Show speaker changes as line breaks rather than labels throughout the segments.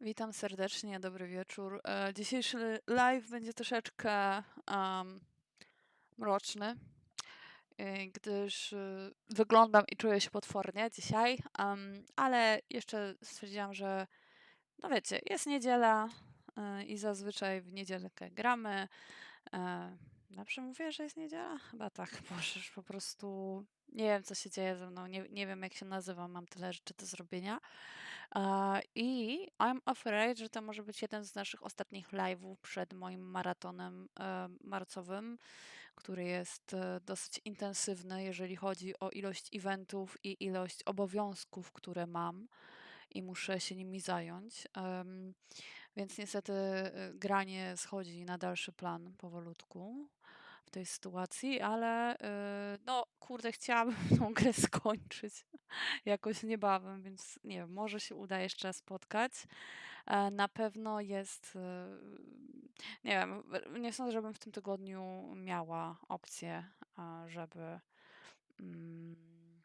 Witam serdecznie, dobry wieczór. Dzisiejszy live będzie troszeczkę mroczny, gdyż wyglądam i czuję się potwornie dzisiaj, ale jeszcze stwierdziłam, że no wiecie, jest niedziela i zazwyczaj w niedzielkę gramy. Dobrze mówię, że jest niedziela? Chyba tak, boże, już po prostu nie wiem, co się dzieje ze mną, nie wiem, jak się nazywam, mam tyle rzeczy do zrobienia. I I'm afraid, że to może być jeden z naszych ostatnich live'ów przed moim maratonem marcowym, który jest dosyć intensywny, jeżeli chodzi o ilość eventów i ilość obowiązków, które mam i muszę się nimi zająć. Więc niestety granie schodzi na dalszy plan powolutku w tej sytuacji, ale no kurde, chciałabym tą grę skończyć jakoś niebawem, więc nie wiem, może się uda jeszcze spotkać. Na pewno jest, nie wiem, nie sądzę, żebym w tym tygodniu miała opcję, żeby mm,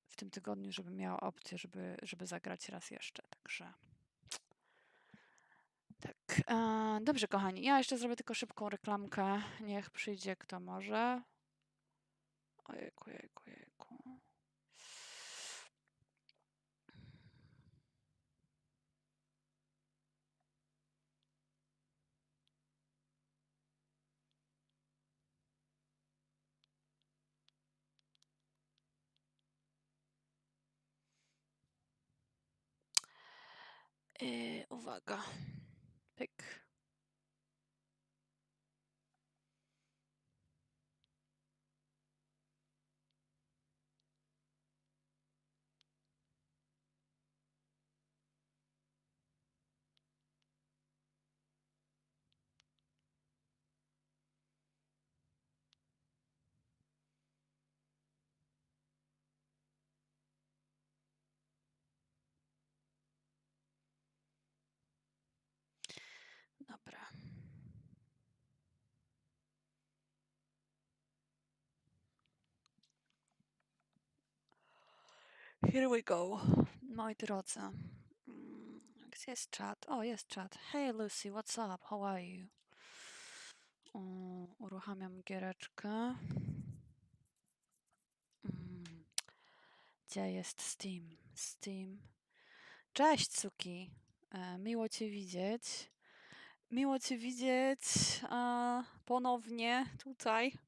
w tym tygodniu, żebym miała opcję, żeby zagrać raz jeszcze, także tak. Dobrze, kochani, ja jeszcze zrobię tylko szybką reklamkę. Niech przyjdzie kto może. Ojejku, jejku, jejku. Uwaga. Pyk. Dobra. Here we go. Moi drodzy. Gdzie jest czat? O, jest czat. Hey Lucy, what's up? How are you? Uruchamiam giereczkę. Gdzie jest Steam? Steam. Cześć, Cuki. Miło Cię widzieć. Miło Cię widzieć ponownie tutaj.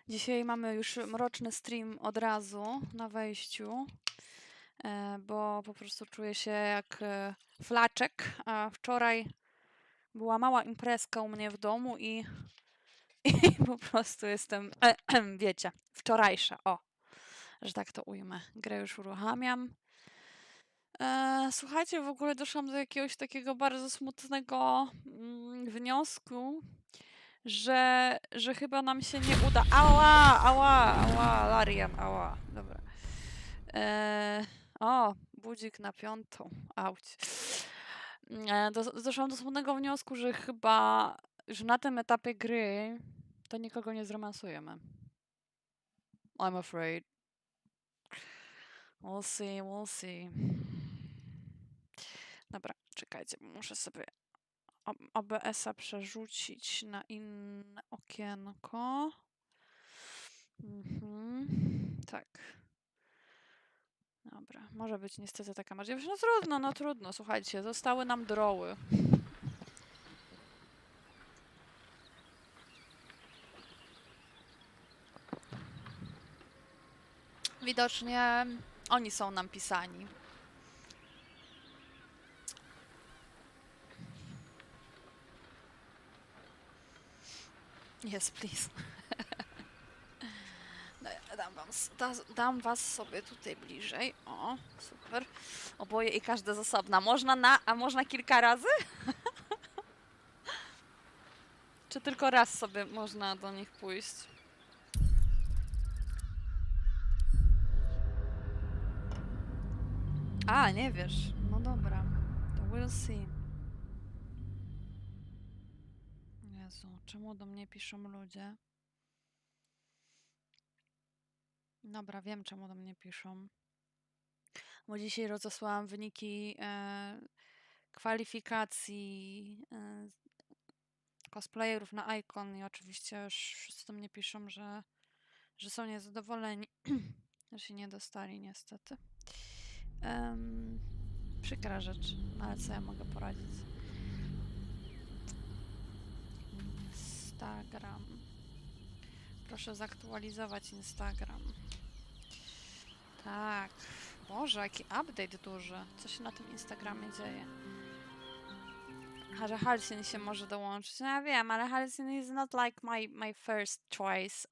Dzisiaj mamy już mroczny stream od razu na wejściu, bo po prostu czuję się jak flaczek. Wczoraj była mała imprezka u mnie w domu i po prostu jestem, wiecie, wczorajsza, o, że tak to ujmę. Grę już uruchamiam. Słuchajcie, w ogóle doszłam do jakiegoś takiego bardzo smutnego wniosku, że chyba nam się nie uda. Ała, Larian, ała, dobra. O, budzik na 5. Auć. Doszłam do smutnego wniosku, że chyba już na tym etapie gry to nikogo nie zromansujemy. I'm afraid. We'll see, we'll see. Dobra, czekajcie, muszę sobie OBS-a przerzucić na inne okienko. Tak. Dobra, może być niestety taka możliwość. No trudno, słuchajcie, zostały nam droły. Widocznie oni są nam pisani. Yes, please. Dam was sobie tutaj bliżej. O, super. Oboje i każde z osobna. A można kilka razy? Czy tylko raz sobie można do nich pójść? A, nie wiesz. No dobra. To we'll see. Jezu, czemu do mnie piszą ludzie? Dobra, wiem, czemu do mnie piszą. Bo dzisiaj rozesłałam wyniki kwalifikacji cosplayerów na Icon i oczywiście już wszyscy do mnie piszą, że są niezadowoleni, że się nie dostali niestety. Przykra rzecz, no ale co ja mogę poradzić? Instagram. Proszę zaktualizować Instagram. Tak. Boże, jaki update duży. Co się na tym Instagramie dzieje? Że Halcyon się może dołączyć. No ja wiem, ale Halcyon is not like my first choice.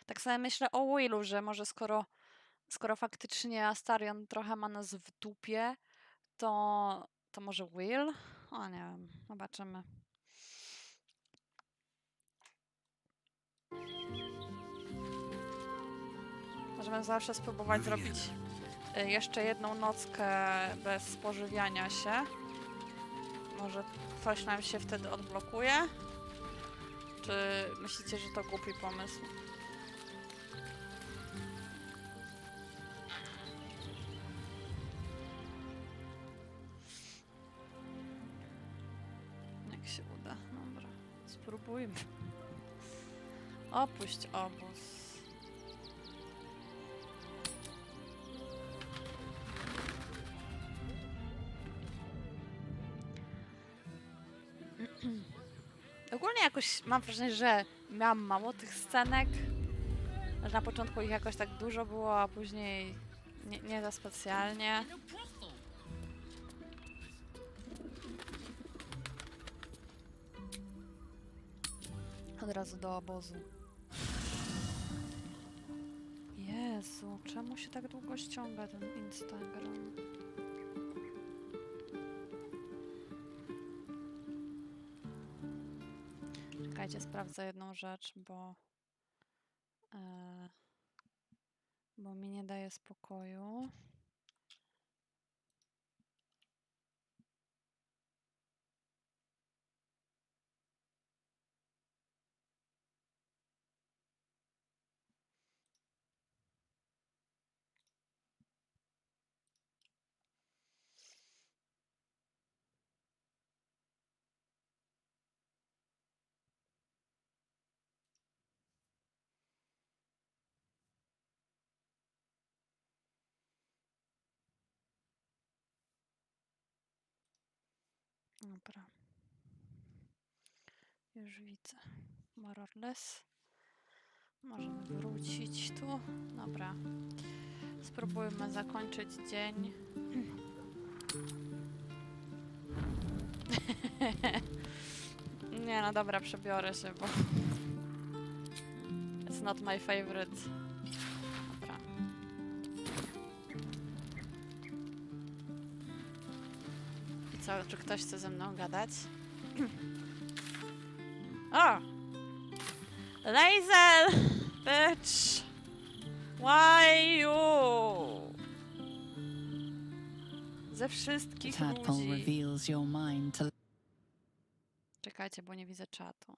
Tak sobie myślę o Willu, że może skoro faktycznie Astarion trochę ma nas w dupie, to może Will? O nie wiem, zobaczymy. Możemy zawsze spróbować zrobić jeszcze jedną nockę bez pożywiania się. Może coś nam się wtedy odblokuje? Czy myślicie, że to głupi pomysł? Jak się uda? Dobra, spróbujmy. Opuść obóz. Ogólnie jakoś mam wrażenie, że miałam mało tych scenek. Że na początku ich jakoś tak dużo było, a później nie za specjalnie. Od razu do obozu. Jezu, czemu się tak długo ściąga ten Instagram? Czekajcie, sprawdzę jedną rzecz, bo mi nie daje spokoju. Dobra. Już widzę. More or less. Możemy wrócić tu. Dobra. Spróbujmy zakończyć dzień. Nie, no dobra, przebiorę się, bo it's not my favorite. Dobra. I co, czy ktoś chce ze mną gadać? O! Lazel! Bitch! Why you? Ze wszystkich ludzi. Czekajcie, bo nie widzę czatu.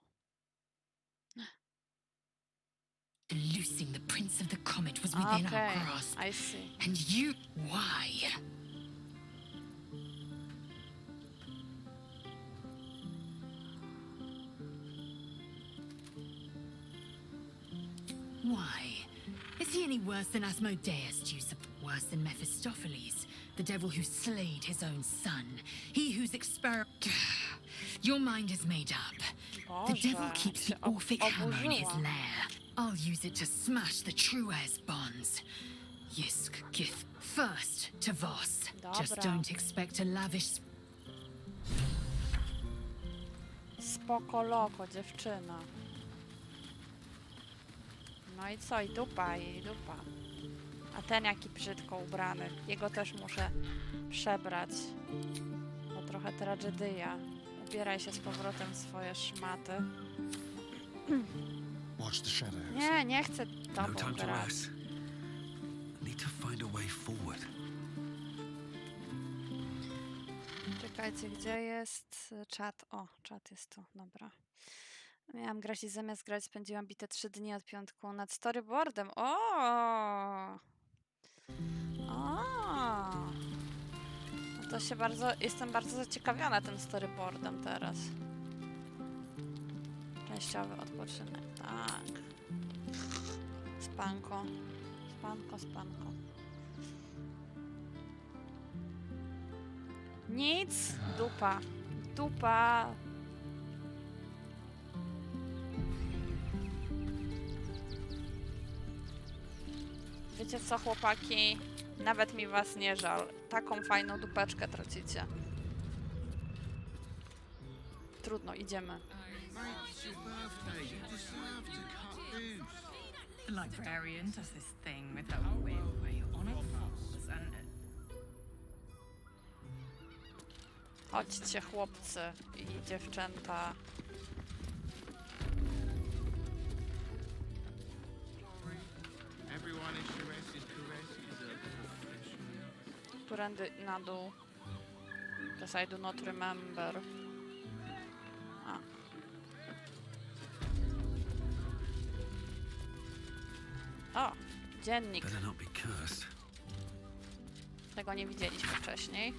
Loosing the prince of the comet was within our grasp.
I see.
And you... Why? Why? Is he any worse than Asmodeus, do you suppose? Worse than Mephistopheles, the devil who slayed his own son? He whose Your mind is made up. The devil keeps the Orphic hammer in his lair. I'll use it to smash the true heirs' bonds. Yisk, Gith, first to Voss. Just don't expect a lavish...
Spoko loko, dziewczyna. No i co? I dupa, i dupa. A ten jaki brzydko ubrany. Jego też muszę przebrać. To trochę tragedia. Ubieraj się z powrotem w swoje szmaty. Nie, nie chcę tobą grać. Czekajcie, gdzie jest czat? O, czat jest tu, dobra. Miałam grać i zamiast grać spędziłam bite 3 dni od piątku nad storyboardem. O! No to się jestem bardzo zaciekawiona tym storyboardem teraz. Częściowy odpoczynek, tak. Spanko. Spanko. Nic. Dupa. Wiecie co, chłopaki? Nawet mi was nie żal. Taką fajną dupeczkę tracicie. Trudno, idziemy.
The librarian does this thing with her whip where you're on a pause and...
Chodźcie, chłopcy i dziewczęta. Którędy na dół? Because I do not remember. O, dziennik. Tego nie widzieliśmy wcześniej.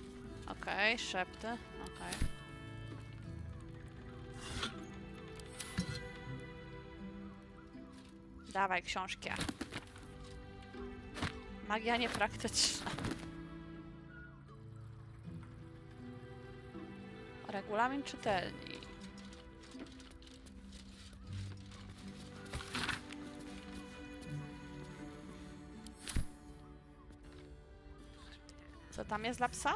Okej, szepty. Okej. Dawaj książkę. Magia niepraktyczna. Regulamin czytelni. Co tam jest dla psa?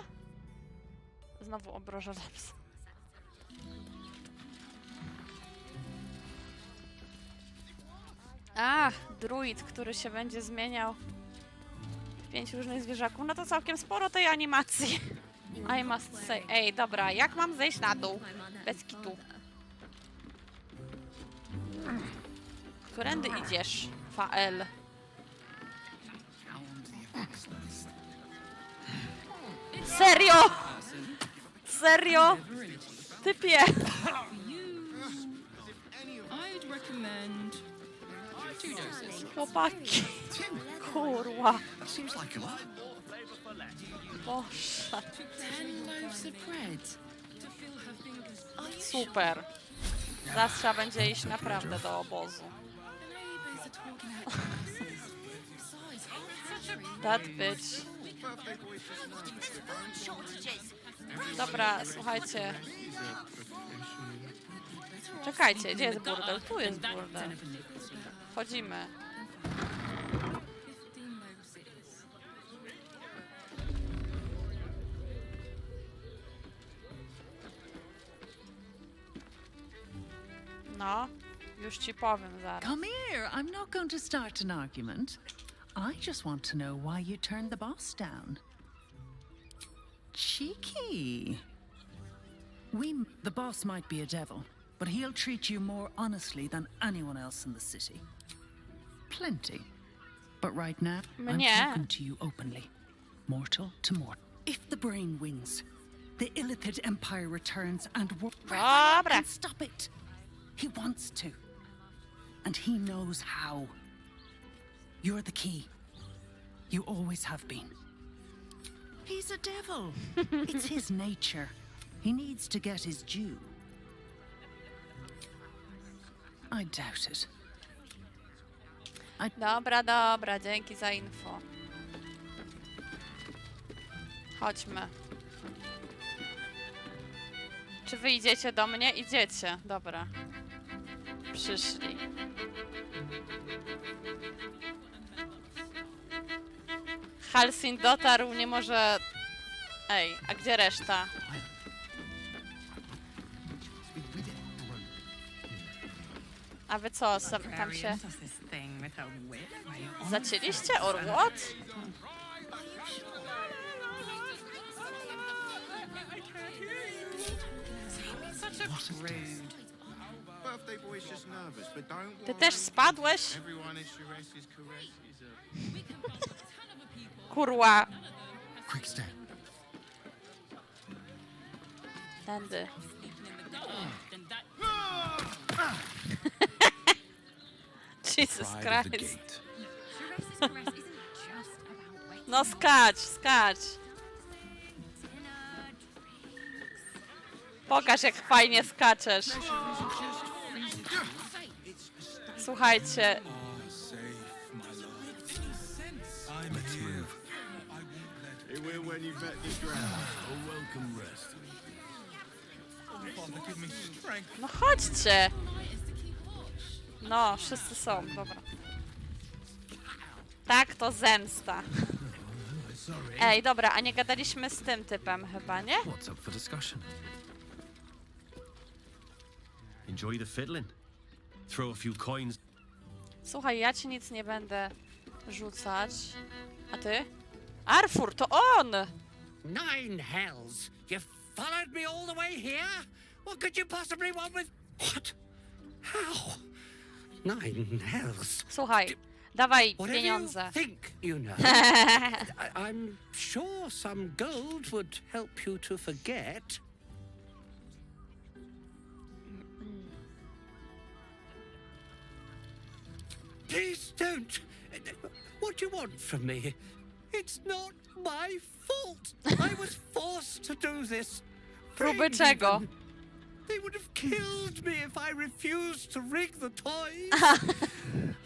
Znowu obroża dla psa. Ach, druid, który się będzie zmieniał w 5 różnych zwierzaków. No to całkiem sporo tej animacji. I must say. Ej, dobra, jak mam zejść na dół? Bez kitu. Którędy idziesz, Fael? Serio? Serio? Typie. Chłopaki. Kurwa. Boże. Super. Zaraz trzeba będzie iść naprawdę do obozu. That bitch. Dobra, słuchajcie. Czekajcie, gdzie jest burdel? Tu jest burdel. Wchodzimy. No, już ci powiem zaraz.
Come here. I'm not going to start an argument. I just want to know why you turned the boss down. Cheeky. The boss might be a devil, but he'll treat you more honestly than anyone else in the city. Plenty. But right now, I'm talking to you openly. Mortal to mortal. If the brain wings, the Illithid Empire returns and can stop it. He wants to. And he knows how. You're the key. You always have been. He's a devil. It's his nature. He needs to get his due. I doubt it.
Dobra, dzięki za info. Chodźmy. Czy wy idziecie do mnie? Idziecie. Dobra. Przyszli. Halsin dotarł, nie może... Ej, a gdzie reszta? A wy co, tam się... Zacięliście? Or what? Ty też spadłeś? Kurwa. Tędy. Jesus
pride of the
Christ.
gate.
No skacz, skacz. Pokaż, jak fajnie skaczesz. Słuchajcie.
Let's move.
It will when you've met your ground. A welcome rest.
No chodźcie. No, wszyscy są, dobra. Tak, to zemsta. Ej, dobra, a nie gadaliśmy z tym typem chyba, nie?
What's up for discussion? Enjoy the fiddling. Throw a few coins.
Słuchaj, ja ci nic nie będę rzucać. A ty? Arfur, to on!
Nine hells! You followed me all the way here? What could you possibly want with... What? How? Nine hells.
Słuchaj, dawaj
Whatever you
pieniądze.
think, you know. I'm sure some gold would help you to forget. Please don't. What do you want from me? It's not my fault. I was forced to do this.
Próby czego?
They would have killed me if I refused to rig the toys.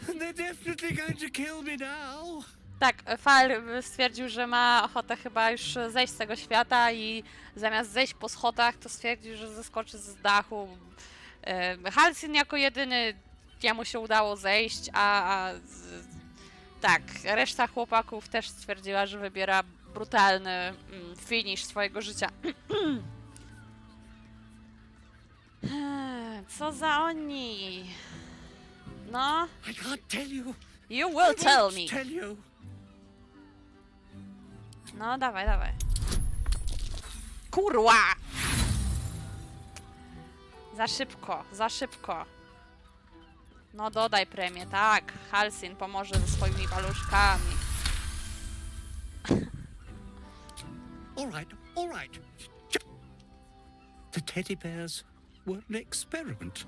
And they're definitely going to kill me now.
Tak, Fal stwierdził, że ma ochotę chyba już zejść z tego świata i zamiast zejść po schodach, to stwierdził, że zeskoczy z dachu. Halcyon jako jedyny, jemu się udało zejść, tak, reszta chłopaków też stwierdziła, że wybiera brutalny finish swojego życia. Co za oni? No,
I can't tell you.
you
I
will tell
won't
me.
tell you.
No, dawaj, dawaj. Kurwa! Za szybko, za szybko. No, dodaj premię, tak. Halcyon pomoże ze swoimi paluszkami.
All right, all right. The teddy bears were an experiment.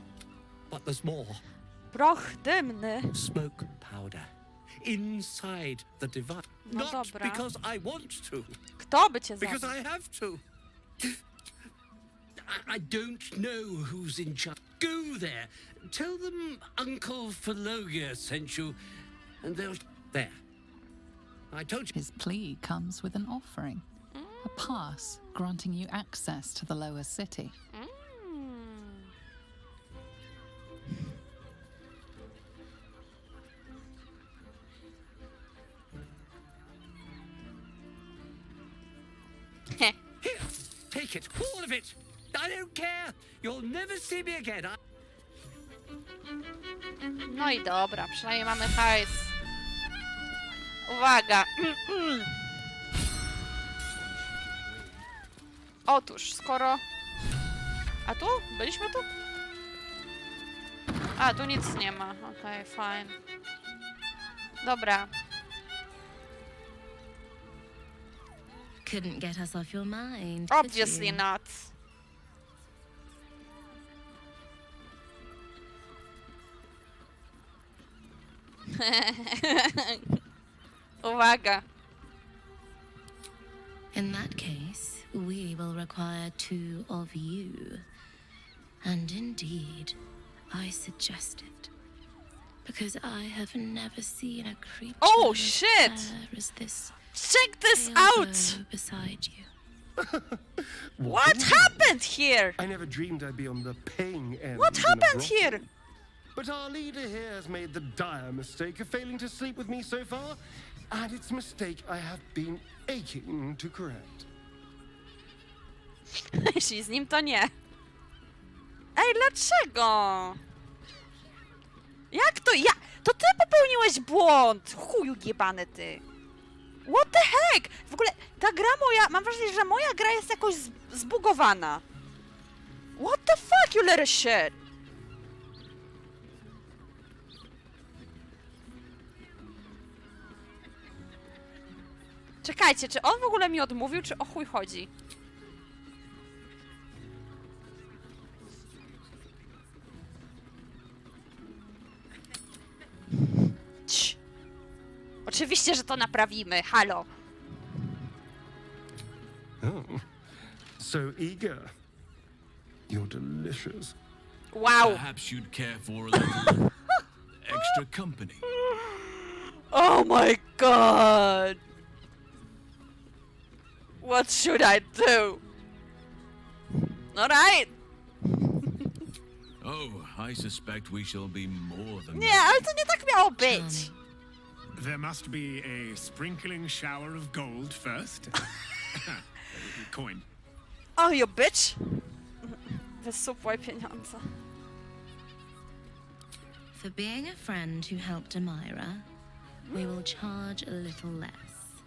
But there's more.
Proch dymny.
Smoke powder inside the device.
No
Not
dobra.
because I want to,
Kto by cię
because
zabił?
I have to. I don't know who's in charge. Go there. Tell them Uncle Philogia sent you, and they'll... There. I told you.
His plea comes with an offering, a pass granting you access to the lower city.
Here, take it, all of it. I don't care. You'll never see me again.
No i dobra, przynajmniej mamy hajs. Uwaga! Otóż, skoro... A tu? Byliśmy tu? A, tu nic nie ma. Okej, fajnie. Dobra.
Couldn't get us off your mind. could
Obviously
you?
not. Uwaga.
In that case, we will require two of you. And indeed, I suggest it. Because I have never seen a creature
Oh,
as
shit!
fair as this
Check this
pale
out!
girl beside you.
What happened here?
I never dreamed I'd be on the paying end.
What
in a
happened
brothel.
here?
But our leader here has made the dire mistake of failing to sleep with me so far, and it's a mistake I have been aching to correct.
Jeśli z nim, to nie. Ej, dlaczego? Jak to ja? To ty popełniłeś błąd! Chuju jebany ty. What the heck? W ogóle ta gra moja, mam wrażenie, że moja gra jest jakoś zbugowana. What the fuck, you little shit? Czekajcie, czy on w ogóle mi odmówił, czy o chuj chodzi? Oczywiście, że to naprawimy, halo.
Oh, so eager. You're delicious.
Wow.
Perhaps you'd care for a little extra company.
Oh my god. What should I do? Alright.
Oh, I suspect we shall be more than
Nie, ale to nie tak miało być.
Charming.
There must be a sprinkling shower of gold first. Coin.
Oh, you bitch. Wysupłaj pieniądze.
For being a friend who helped Amira, we will charge a little less.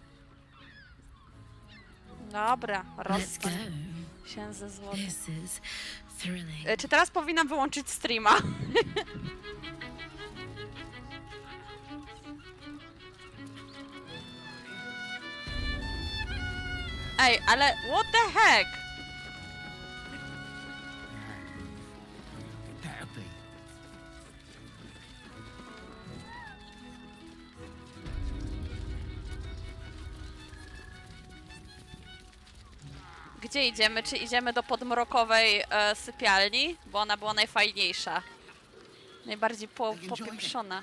Dobra,
Let's
rozstań
go.
się ze złotem.
This is thrilling.
Czy teraz powinnam wyłączyć streama? Ej, ale what the heck? Gdzie idziemy? Czy idziemy do podmrokowej sypialni? Bo ona była najfajniejsza. Najbardziej popieprzona.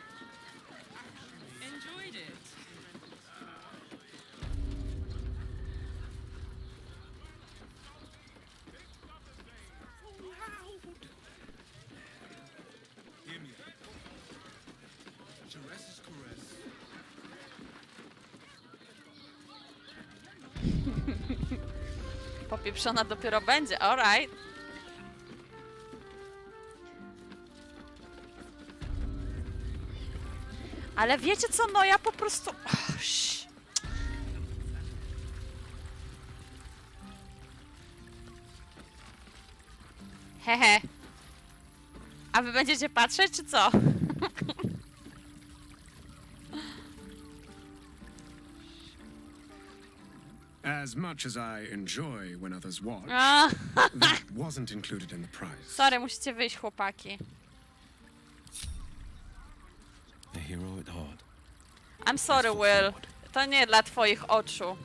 Popieprzona dopiero będzie, alright. Ale wiecie co, no ja po prostu... Hehe. A wy będziecie patrzeć, czy co?
As much as I enjoy when others watch,
A,
that wasn't included in the price.
sorry, musicie wyjść, chłopaki.
A hero at heart.
I'm sorry, Will. To nie dla twoich oczu.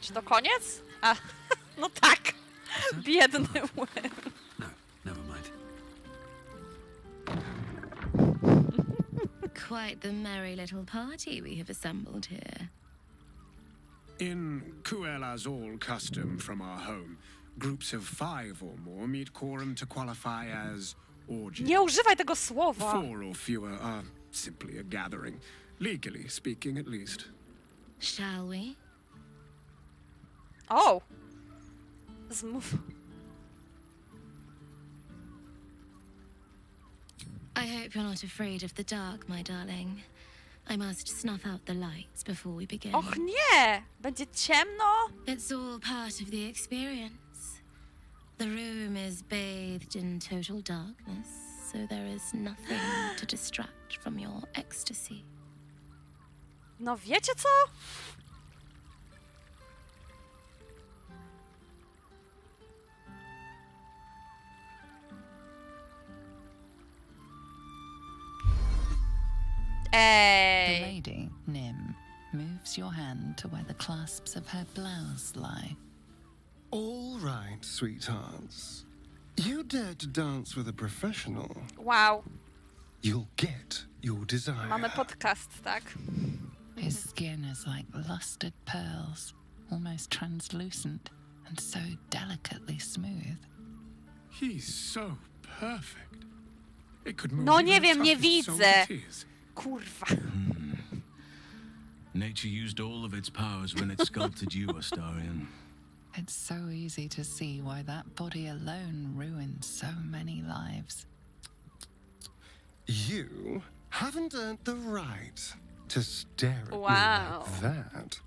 Czy to koniec? A, no tak. Biedny Will.
No, never mind.
Quite the merry little party we have assembled here.
In Kuela's all custom from our home, groups of 5 or more meet quorum to qualify as orgies.
Nie używaj tego słowa.
4 or fewer are simply a gathering, legally speaking at least.
Shall we?
O! Zmów.
I hope you're not afraid of the dark, my darling. I must snuff out the lights before we begin.
Och nie! Będzie ciemno?
It's all part of the experience. The room is bathed in total darkness, so there is nothing to distract from your ecstasy.
No wiecie co?
The
Ej!
lady, Nim, moves your hand to where the clasps of her blouse lie.
All right, sweethearts. You dare to dance with a professional,
Wow,
you'll get your desire.
mamy podcast, tak?
His skin is like lustered pearls, almost translucent and so delicately smooth.
He's so perfect. It could move
No
even
nie
the
wiem, nie
toughest soul
widzę.
to tears.
Kurwa.
Nature used all of its powers when it sculpted you, Astarion.
It's so easy to see why that body alone ruined so many lives.
You haven't earned the right to stare at
Wow.
me like that.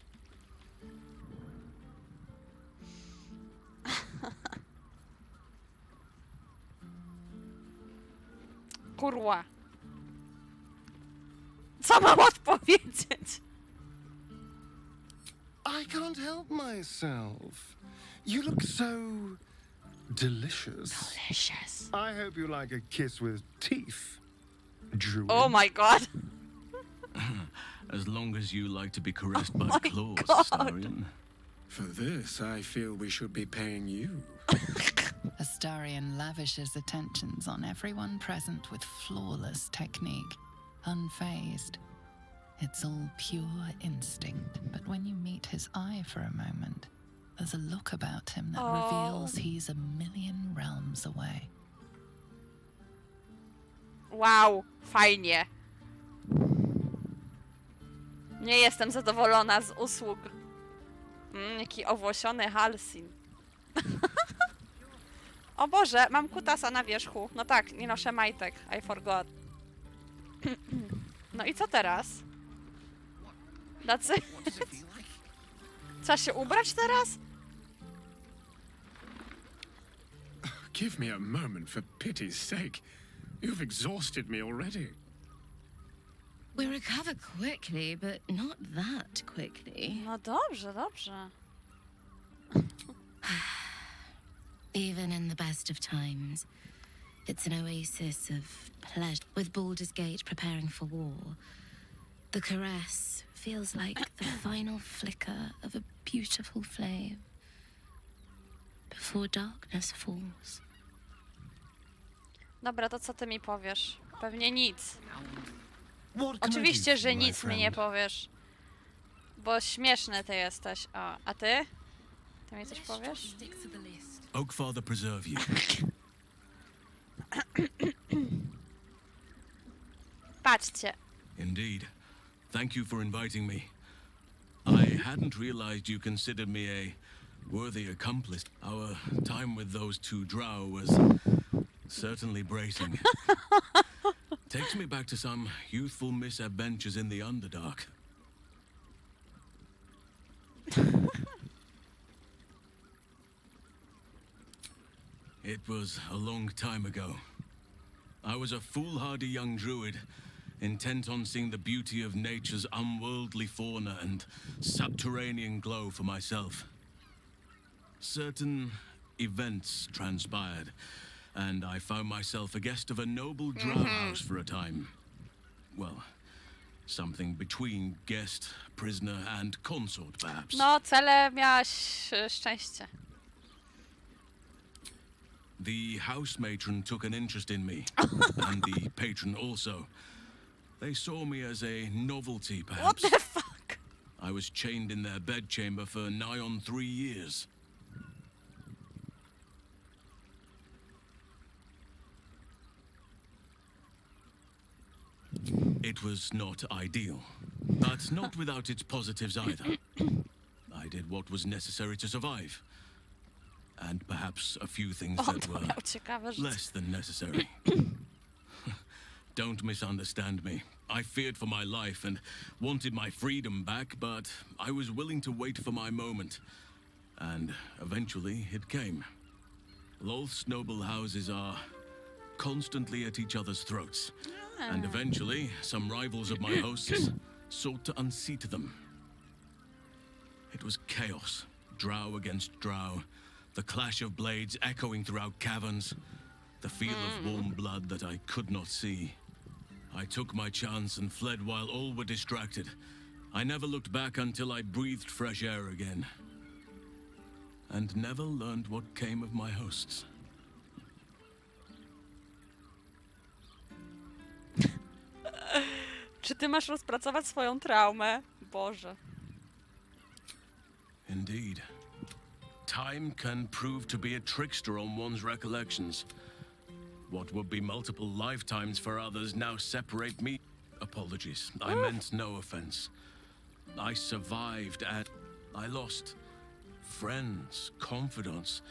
Kurwa. Co mam odpowiedzieć?
I can't help myself. You look so delicious.
Delicious.
I hope you like a kiss with teeth. druid.
Oh my god.
As long as you like to be caressed by
my
claws,
God.
Astarion.
For this, I feel we should be paying you.
Astarion lavishes attentions on everyone present with flawless technique, unfazed. It's all pure instinct, but when you meet his eye for a moment, there's a look about him that reveals he's a million realms away.
Wow, fajnie. Nie jestem zadowolona z usług. Jaki owłosiony Halsin. O Boże, mam kutasa na wierzchu. No tak, nie noszę majtek. I forgot. No i co teraz? That's it. Trzeba się ubrać teraz?
Give me a moment, for pity's sake. You've exhausted me already.
We recover quickly, but not that quickly.
No dobrze, dobrze.
Even in the best of times, it's an oasis of pleasure. With Baldur's Gate preparing for war, the caress feels like the final flicker of a beautiful flame before darkness falls.
Dobra, to co ty mi powiesz? Pewnie nic.
What can I do
Oczywiście,
for
że
you, my
nic mi nie
friend?
powiesz. Bo śmieszny ty jesteś. O, a ty? Ty mi coś powiesz?
Oakfather preserve you.
Patrzcie.
Indeed. Thank you for inviting me. I hadn't realized you considered me a worthy accomplice. Our time with those two drow was certainly bracing. Takes me back to some youthful misadventures in the Underdark. It was a long time ago. I was a foolhardy young druid, intent on seeing the beauty of nature's unworldly fauna and subterranean glow for myself. Certain events transpired, and I found myself a guest of a noble drow house for a time. Well, something between guest, prisoner, and consort, perhaps.
No, cele miałaś szczęście.
The house matron took an interest in me, and the patron also. They saw me as a novelty,
What
perhaps.
the fuck?
I was chained in their bedchamber for nigh on 3 years. It was not ideal, but not without its positives either. I did what was necessary to survive. And perhaps a few things
On
that
to
were
miał ciekawe życie.
less than necessary. Don't misunderstand me. I feared for my life and wanted my freedom back, but I was willing to wait for my moment. And eventually it came. Lolth's noble houses are constantly at each other's throats. And eventually, some rivals of my hosts sought to unseat them. It was chaos, drow against drow, the clash of blades echoing throughout caverns, the feel of warm blood that I could not see. I took my chance and fled while all were distracted. I never looked back until I breathed fresh air again. And never learned what came of my hosts.
Czy ty masz rozpracować swoją traumę? Boże.
Indeed. Time can prove to be a trickster on one's recollections. What would be multiple lifetimes for others now separate me. Apologies. I meant no offense. I survived and I lost friends, confidants,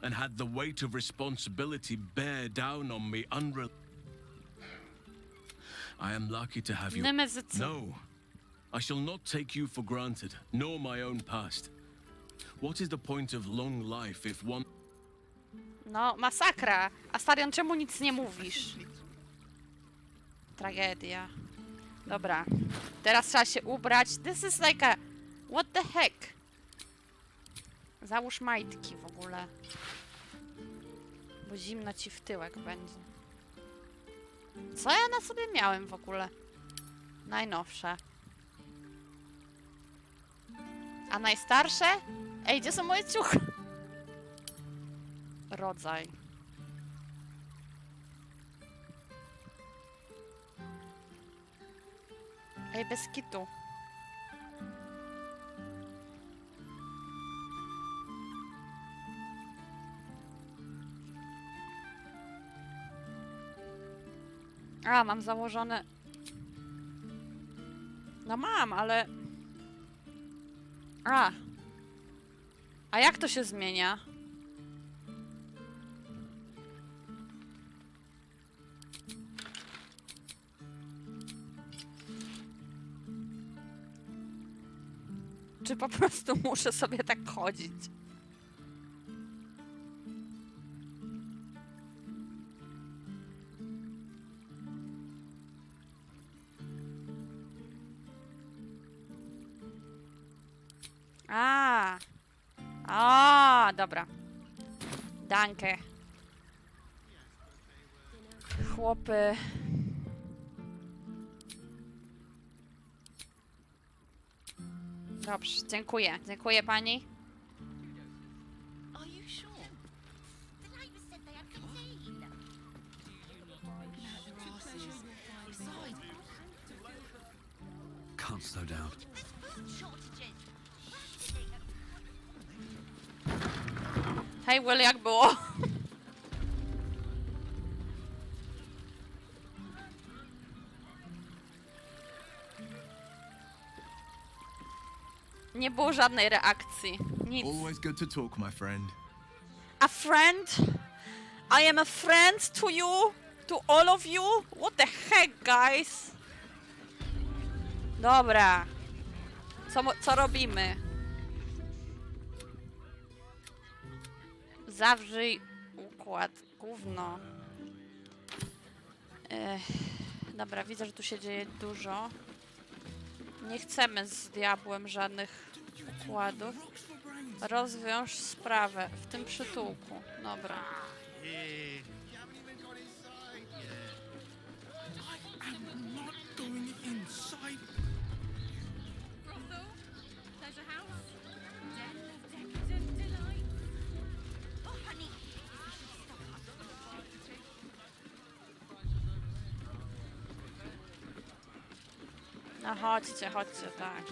and had the weight of responsibility bear down on me I am lucky to have you.
Nemezycy.
No, I shall not take you for granted, nor my own past. What is the point of long life if one...
No, masakra. Astarion, czemu nic nie mówisz? Tragedia. Dobra. Teraz trzeba się ubrać. This is like a... What the heck? Załóż majtki w ogóle. Bo zimno ci w tyłek będzie. Co ja na sobie miałem w ogóle? Najnowsze. A najstarsze? Ej, gdzie są moje ciuchy? Rodzaj. Ej, bez kitu. A, mam założone... No mam, ale... A jak to się zmienia? Czy po prostu muszę sobie tak chodzić? Dobra. Danke. Chłopy. Dobrze, dziękuję. Dziękuję pani.
Can't slow down.
Hej, Will, jak było? Nie było żadnej reakcji. Nic.
Always good to talk, my friend.
A friend? I am a friend to you? To all of you? What the heck, guys? Dobra. Co robimy? Zawrzyj układ. Gówno. Dobra, widzę, że tu się dzieje dużo. Nie chcemy z diabłem żadnych układów. Rozwiąż sprawę w tym przytułku. Dobra. No chodźcie, chodźcie, tak.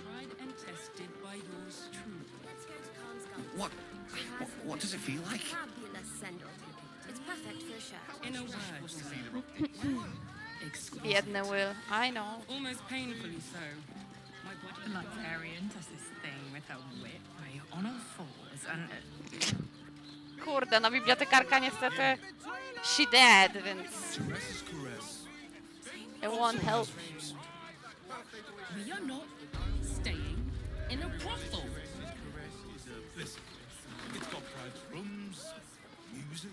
What does it feel like?
It's perfect for a shirt.
In a word, exquisite.
Biedny Will, I know.
Almost painfully so. My body librarian does this thing with her whip on all fours and...
Kurde, no bibliotekarka niestety she dead, więc... It won't help.
We are not staying in a brothel.
Listen, it's got private rooms, music,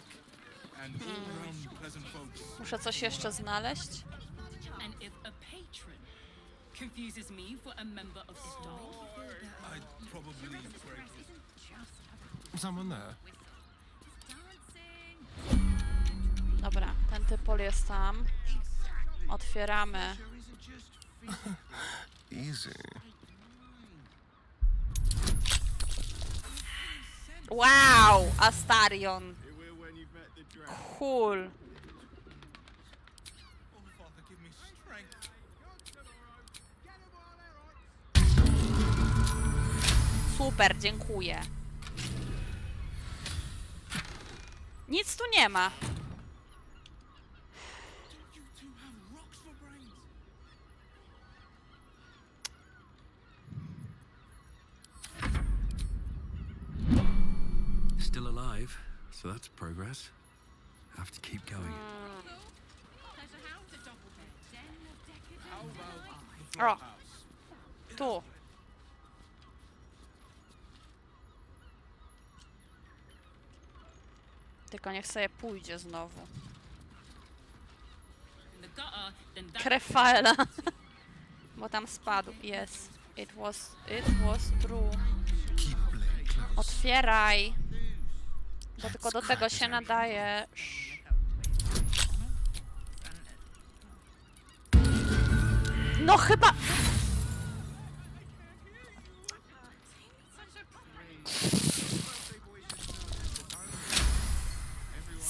and all-round pleasant folks.
Muszę coś jeszcze znaleźć.
And if a patron confuses me for a member of staff,
I'd probably break it.
Someone there?
Dobra, ten typol jest tam. Otwieramy.
Easy.
Wow! Astarion. Cool. Super, dziękuję. Nic tu nie ma.
Still alive, so that's progress. Have to keep going.
O! Tu. Tylko niech sobie pójdzie znowu. Krew Faela. Bo tam spadł. Yes. It was true. Otwieraj. Bo tylko do tego się nadaje. No chyba...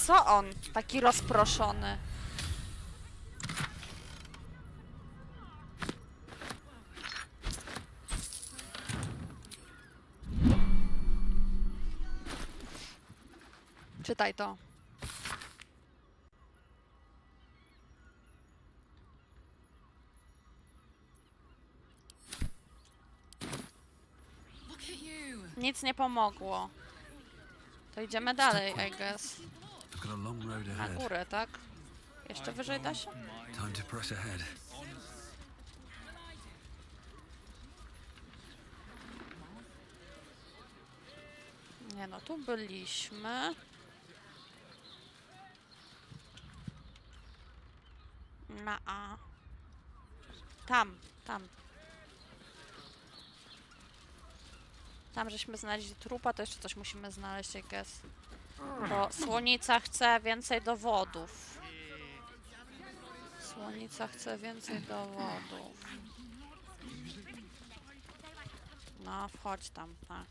Co on taki rozproszony? Czytaj to. Nic nie pomogło. To idziemy dalej, I guess. Na górę, tak? Jeszcze wyżej da się?
Time to press ahead.
Nie no, tu byliśmy. Na A. Tam. Tam żeśmy znaleźli trupa, to jeszcze coś musimy znaleźć, I guess. Bo słonica chce więcej dowodów. Słonica chce więcej dowodów. No, wchodź tam, tak.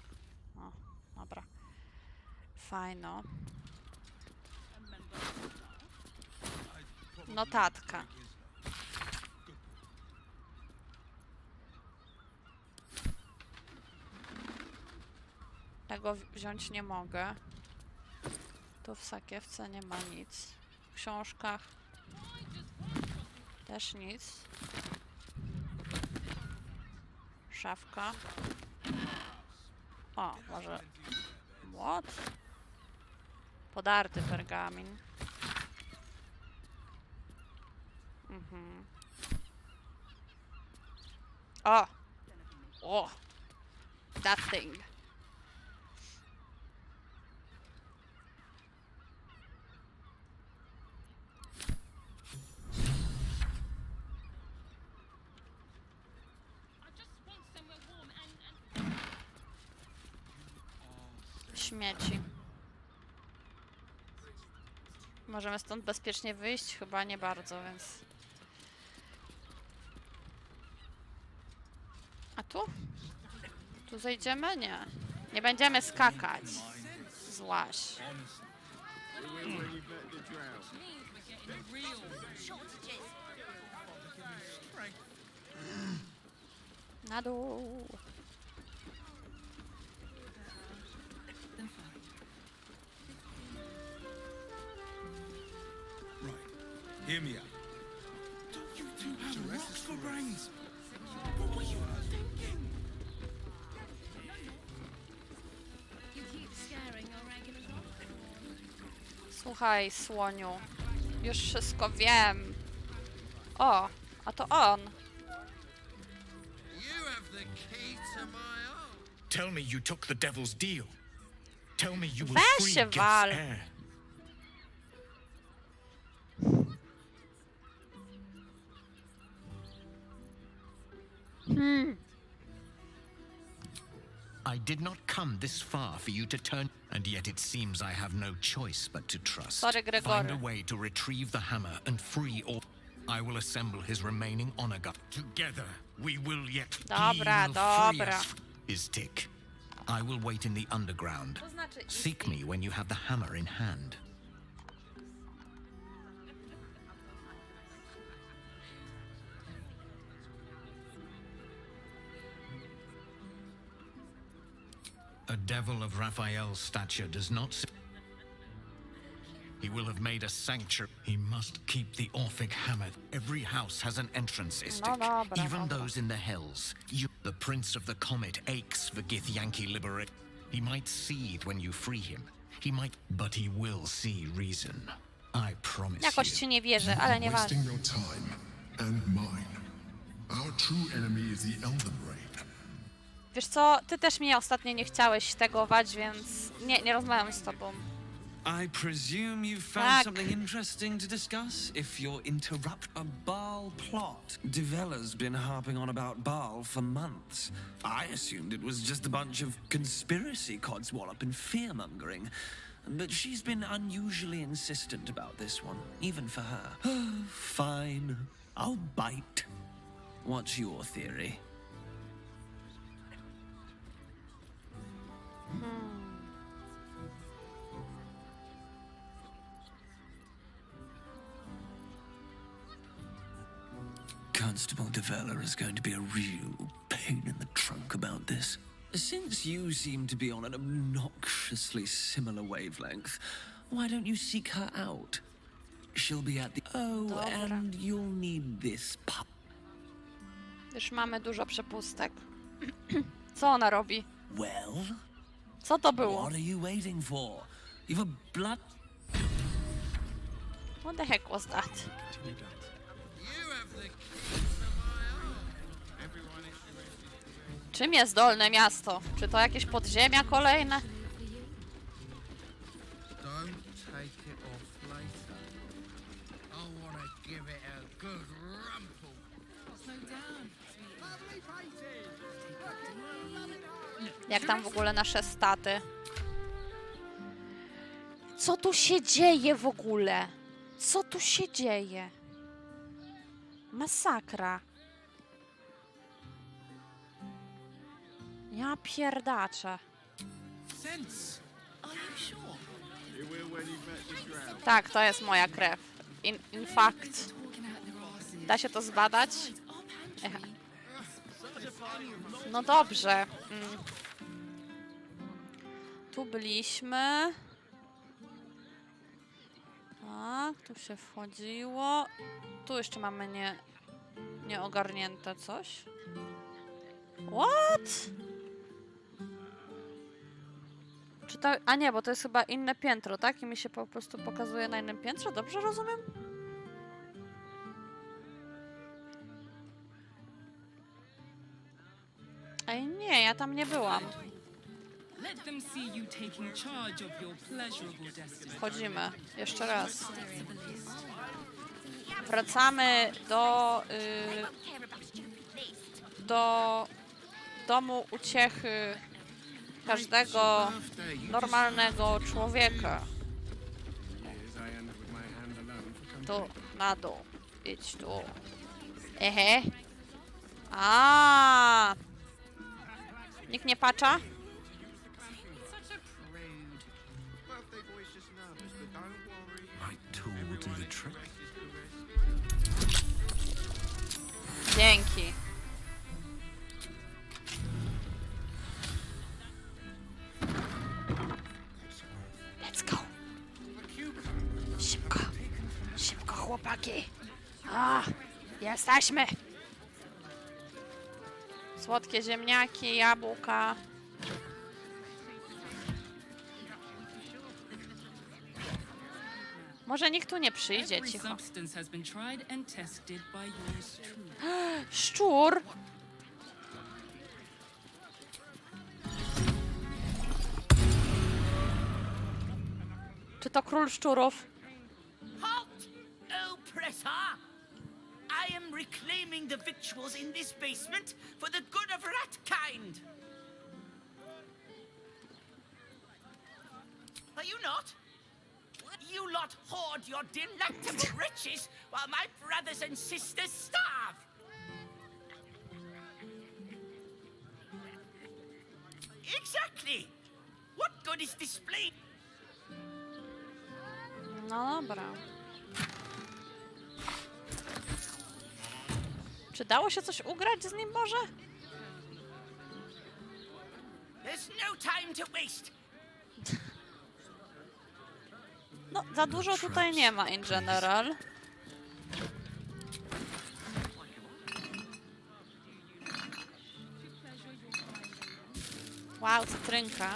O, dobra. Fajno. Notatka. Tego wziąć nie mogę. Tu w sakiewce nie ma nic. W książkach też nic. Szafka. O, może młot? Podarty pergamin. O! O! That thing. Śmieci. Możemy stąd bezpiecznie wyjść? Chyba nie bardzo, więc... A tu? Tu zejdziemy? Nie. Nie będziemy skakać. Złaś. Na dół.
Hear me out. Don't you two have rocks for brains? What were you thinking?
You keep scaring your regulars off.
Słuchaj, słoniu. Już wszystko wiem. O, a to on.
You have the key to my heart.
Tell me you took the devil's deal. Tell me you will
Weź
free
się
Gift's
wal.
heir. I did not come this far for you to turn, and yet it seems I have no choice but to trust.
Sorry, Gregory.
Find a way to retrieve the hammer and free all. I will assemble his remaining honor guard. Together, we will yet
Dobra,
free
dobra.
us. His tick. I will wait in the underground. Seek me when you have the hammer in hand. A devil of Raphael's stature does not... He will have made a sanctuary. He must keep the Orphic hammer. Every house has an entrance, Istik. Even those in the hells. The Prince of the Comet aches for Githyanki liberate. He might seethe when you free him. He might... But he will see reason. I promise
Jakoś ci nie wierzę, ale nieważne.
Wasting your time and mine. Our true enemy is the Elden Brain.
Wiesz co, ty też mnie ostatnio nie chciałeś tegować, więc nie rozmawiam z tobą.
I presume you've found something interesting to discuss, if you're interrupt a Baal plot. Devella's been harping on about Baal for months. I assumed it was just a bunch of conspiracy codswallop and fear-mongering. But she's been unusually insistent about this one, even for her. Fine, I'll bite. What's your theory? Constable Develler is going to be a real pain in the trunk about this. Since you seem to be on an obnoxiously similar wavelength, why don't you seek her out? She'll be at the... Oh,
Dobra.
and you'll need this pub.
Już mamy dużo przepustek. Co ona robi?
Well?
Co to było?
What are you waiting for? You've a blood...
What the heck was that? Czym jest Dolne Miasto? Czy to jakieś podziemia kolejne?
Don't take it off later. I wanna give it a good rumple.
Slow down.
Jak tam w ogóle nasze staty? Co tu się dzieje w ogóle? Co tu się dzieje? Masakra. Ja pierdaczę. Tak, to jest moja krew. In fact. Da się to zbadać? No dobrze. Tu byliśmy. Tak, tu się wchodziło. Tu jeszcze mamy nieogarnięte coś. What? Czy to... A nie, bo to jest chyba inne piętro, tak? I mi się po prostu pokazuje na innym piętrze? Dobrze rozumiem? Ej, nie, ja tam nie byłam. Wchodzimy. Jeszcze raz. Wracamy do domu uciechy każdego normalnego człowieka. Tu, na dół. Idź tu. Ehe. A. Nikt nie pacza? Dzięki. Let's go. Szybko. Szybko, chłopaki. A, jesteśmy. Słodkie ziemniaki, jabłka. Może nikt tu nie przyjdzie, cicho. Szczur! Czy to król szczurów?
Halt, oppressor! I am reclaiming the victuals in this basement for the good of ratkind. Are you not? You lot hoard your delectable riches while my brothers and sisters starve. Exactly. What good is display?
No dobra. Czy dało się coś ugrać z nim może?
There's no time to waste.
No, za dużo tutaj nie ma in general. Wow, cytrynka.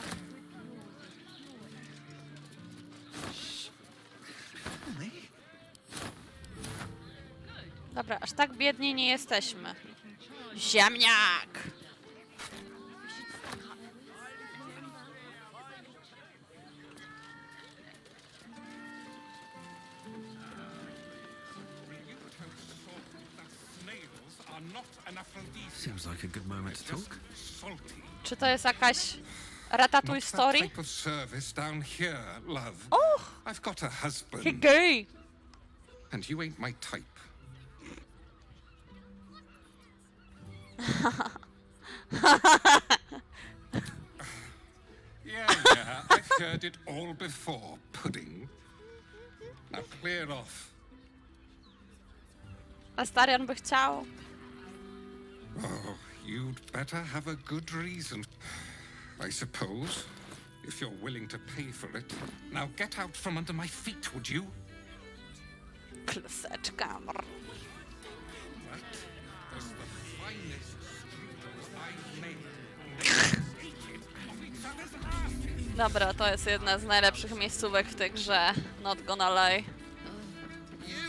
Dobra, aż tak biedni nie jesteśmy. Ziemniak!
Seems like a good moment to talk.
Czy to jest jakaś Ratatouille story?
Type of service down here, love.
Oh!
I've got a husband.
He gay.
And you ain't my type. Yeah, I've heard it all before, Pudding. Now clear off.
Astarion by chciał.
Oh, you'd better have a good reason. I suppose, if you're willing to pay for it. Now get out from under my feet, would you?
Kluseczka.
That was the finest strudel I've made.
Dobra, to jest jedna z najlepszych miejscówek w tej grze. Not gonna lie.
You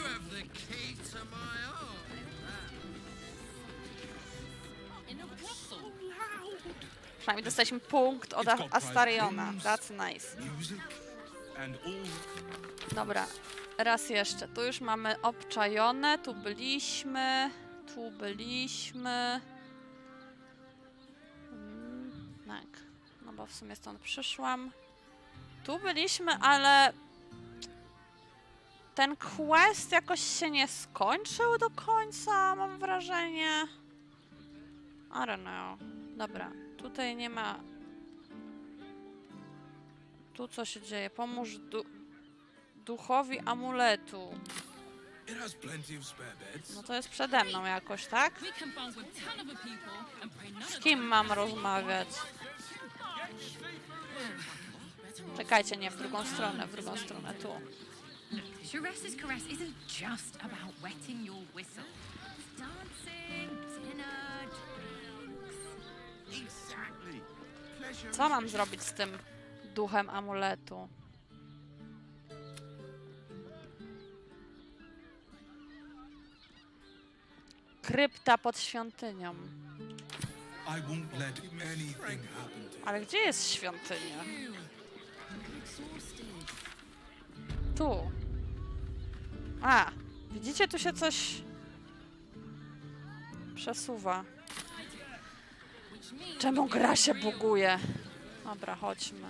have the key to my heart.
Przynajmniej dostaliśmy punkt od Astariona. That's nice. Dobra, raz jeszcze. Tu już mamy obczajone. Tu byliśmy. Tu byliśmy. Tak. No bo w sumie stąd przyszłam. Tu byliśmy, ale ten quest jakoś się nie skończył do końca, mam wrażenie. I don't know. Dobra, tutaj nie ma... Tu co się dzieje? Pomóż duchowi amuletu. No to jest przede mną jakoś, tak? Z kim mam rozmawiać? Czekajcie, nie, w drugą stronę, tu.
Sharessa's caress isn't just about wetting your whistle. It's dancing, dinner, drinks. Exactly.
Co mam zrobić z tym duchem amuletu? Krypta pod świątynią. Ale gdzie jest świątynia? Tu. A, widzicie, tu się coś przesuwa. Czemu gra się buguje? Dobra, chodźmy.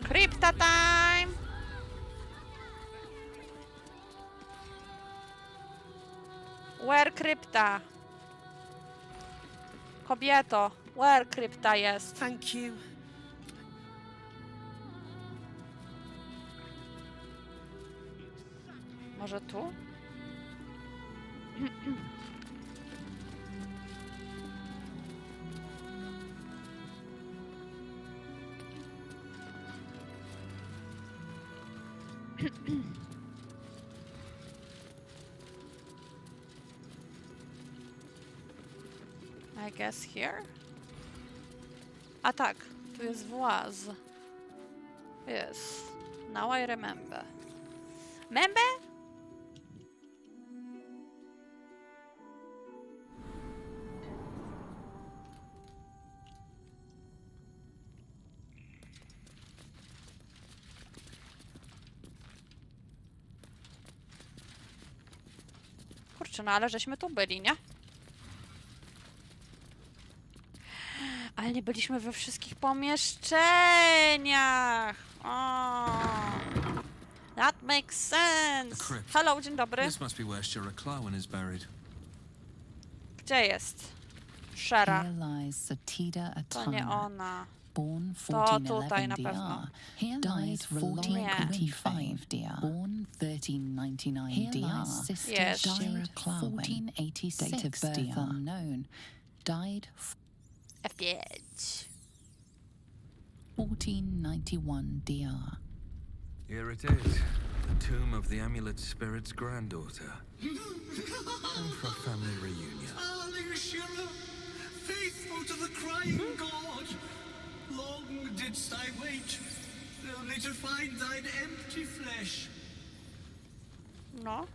Crypta time! Where krypta? Kobieto, where krypta jest?
Thank you.
Może tu? I guess here? A tak, tu jest właz. Yes. Now I remember. Membe? Kurczę, no ale żeśmy tu byli, nie? Ale nie byliśmy we wszystkich pomieszczeniach. O. That makes sense. Hello, dzień dobry.
This must be where Shira Clawin is buried.
Gdzie jest Shara?
Here lies Satida
To nie
Atana.
ona.
Born
To tutaj
1411
na
DR.
pewno.
Here died 1425 DR. Born 1399
Here
DR.
lies
Sister
Yes.
Shira Clawin. 1486 date of birth unknown. Died
F5.
1491 DR.
Here it is, the tomb of the amulet spirit's granddaughter. Time for a family reunion.
Darling Shira, faithful to the crying god, long didst I wait, only to find thine empty flesh.
No.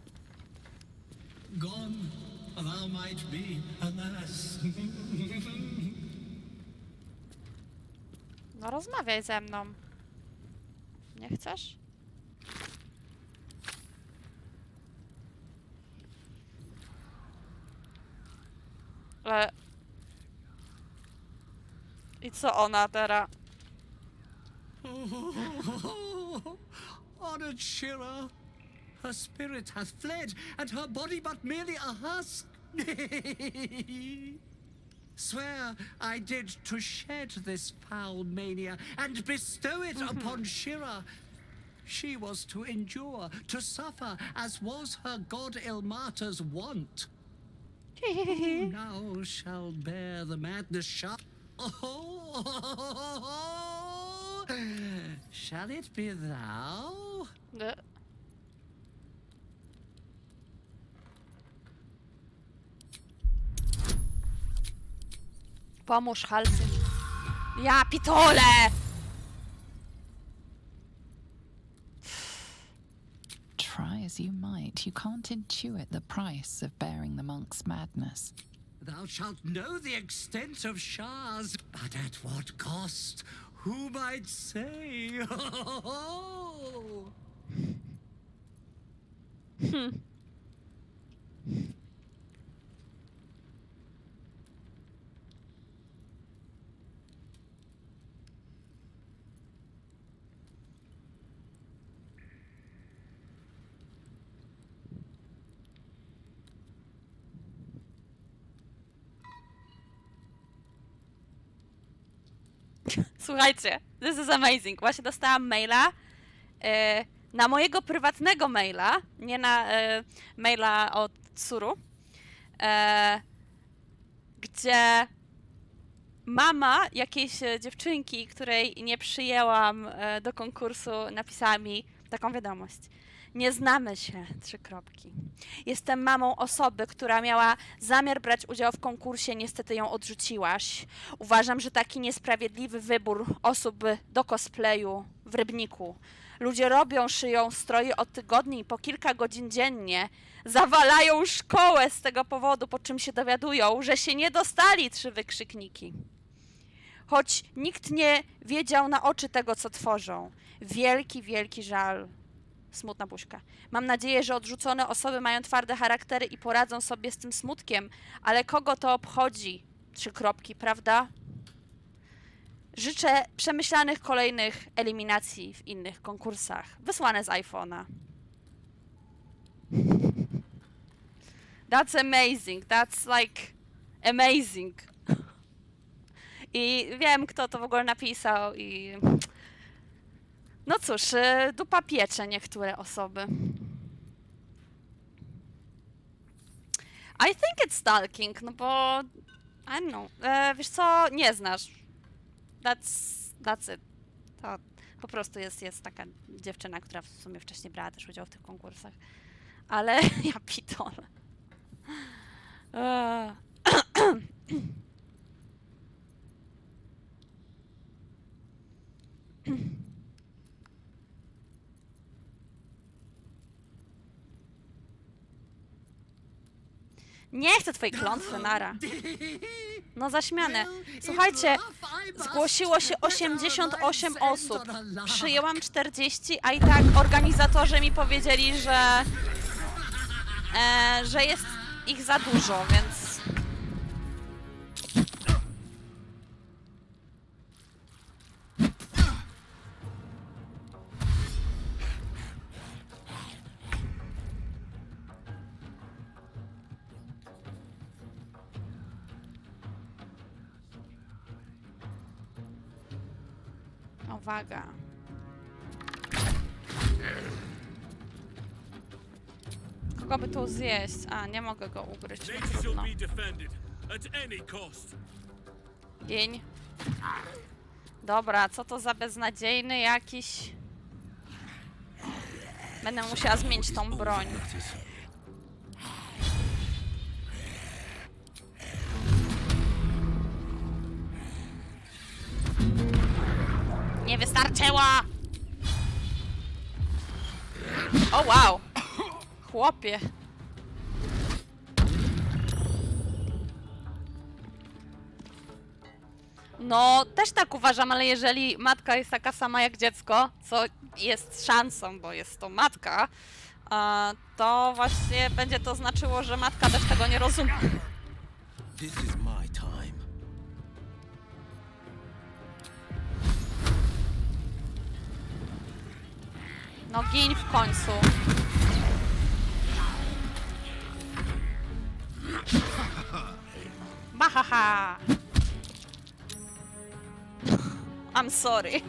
Gone, thou might be, alas.
No rozmawiaj ze mną. Nie chcesz? I co ona teraz?
Honored Shira, her spirit hath fled, and her body but merely a husk. Swear I did to shed this foul mania and bestow it upon Shira. She was to endure, to suffer, as was her god Ilmata's wont. Who now shall bear the madness shall it be thou?
Pomóż, Halsey. Ja pitole!
Try as you might, you can't intuit the price of bearing the monk's madness.
Thou shalt know the extent of Shah's, but at what cost? Who might say?
Słuchajcie, this is amazing. Właśnie dostałam maila na mojego prywatnego maila, nie na maila od Tsuru, gdzie mama jakiejś dziewczynki, której nie przyjęłam do konkursu, napisała mi taką wiadomość. Nie znamy się, 3 kropki. Jestem mamą osoby, która miała zamiar brać udział w konkursie, niestety ją odrzuciłaś. Uważam, że taki niesprawiedliwy wybór osób do cosplayu w Rybniku. Ludzie robią, szyją stroje od tygodni i po kilka godzin dziennie zawalają szkołę z tego powodu, po czym się dowiadują, że się nie dostali, 3 wykrzykniki. Choć nikt nie wiedział na oczy tego, co tworzą. Wielki, wielki żal. Smutna buźka. Mam nadzieję, że odrzucone osoby mają twarde charaktery i poradzą sobie z tym smutkiem, ale kogo to obchodzi? 3 kropki, prawda? Życzę przemyślanych kolejnych eliminacji w innych konkursach. Wysłane z iPhone'a. That's amazing. That's like amazing. I wiem, kto to w ogóle napisał i... No cóż, dupa piecze niektóre osoby. I think it's stalking, no bo... I don't know. Wiesz co? Nie znasz. That's it. To po prostu jest taka dziewczyna, która w sumie wcześniej brała też udział w tych konkursach. Ale ja pitole. Nie chcę twojej klątwy, nara. No zaśmiane. Słuchajcie, zgłosiło się 88 osób. Przyjęłam 40, a i tak organizatorzy mi powiedzieli, że jest ich za dużo, więc... Uwaga. Kogo by tu zjeść? A, nie mogę go ugryźć. No. Gień. Dobra, co to za beznadziejny jakiś... Będę musiała zmienić tą broń. Nie wystarczyło! O wow! Chłopie! No, też tak uważam, ale jeżeli matka jest taka sama jak dziecko, co jest szansą, bo jest to matka, to właśnie będzie to znaczyło, że matka też tego nie rozumie.
This is my time.
No gin w końcu. Bahaha. I'm sorry.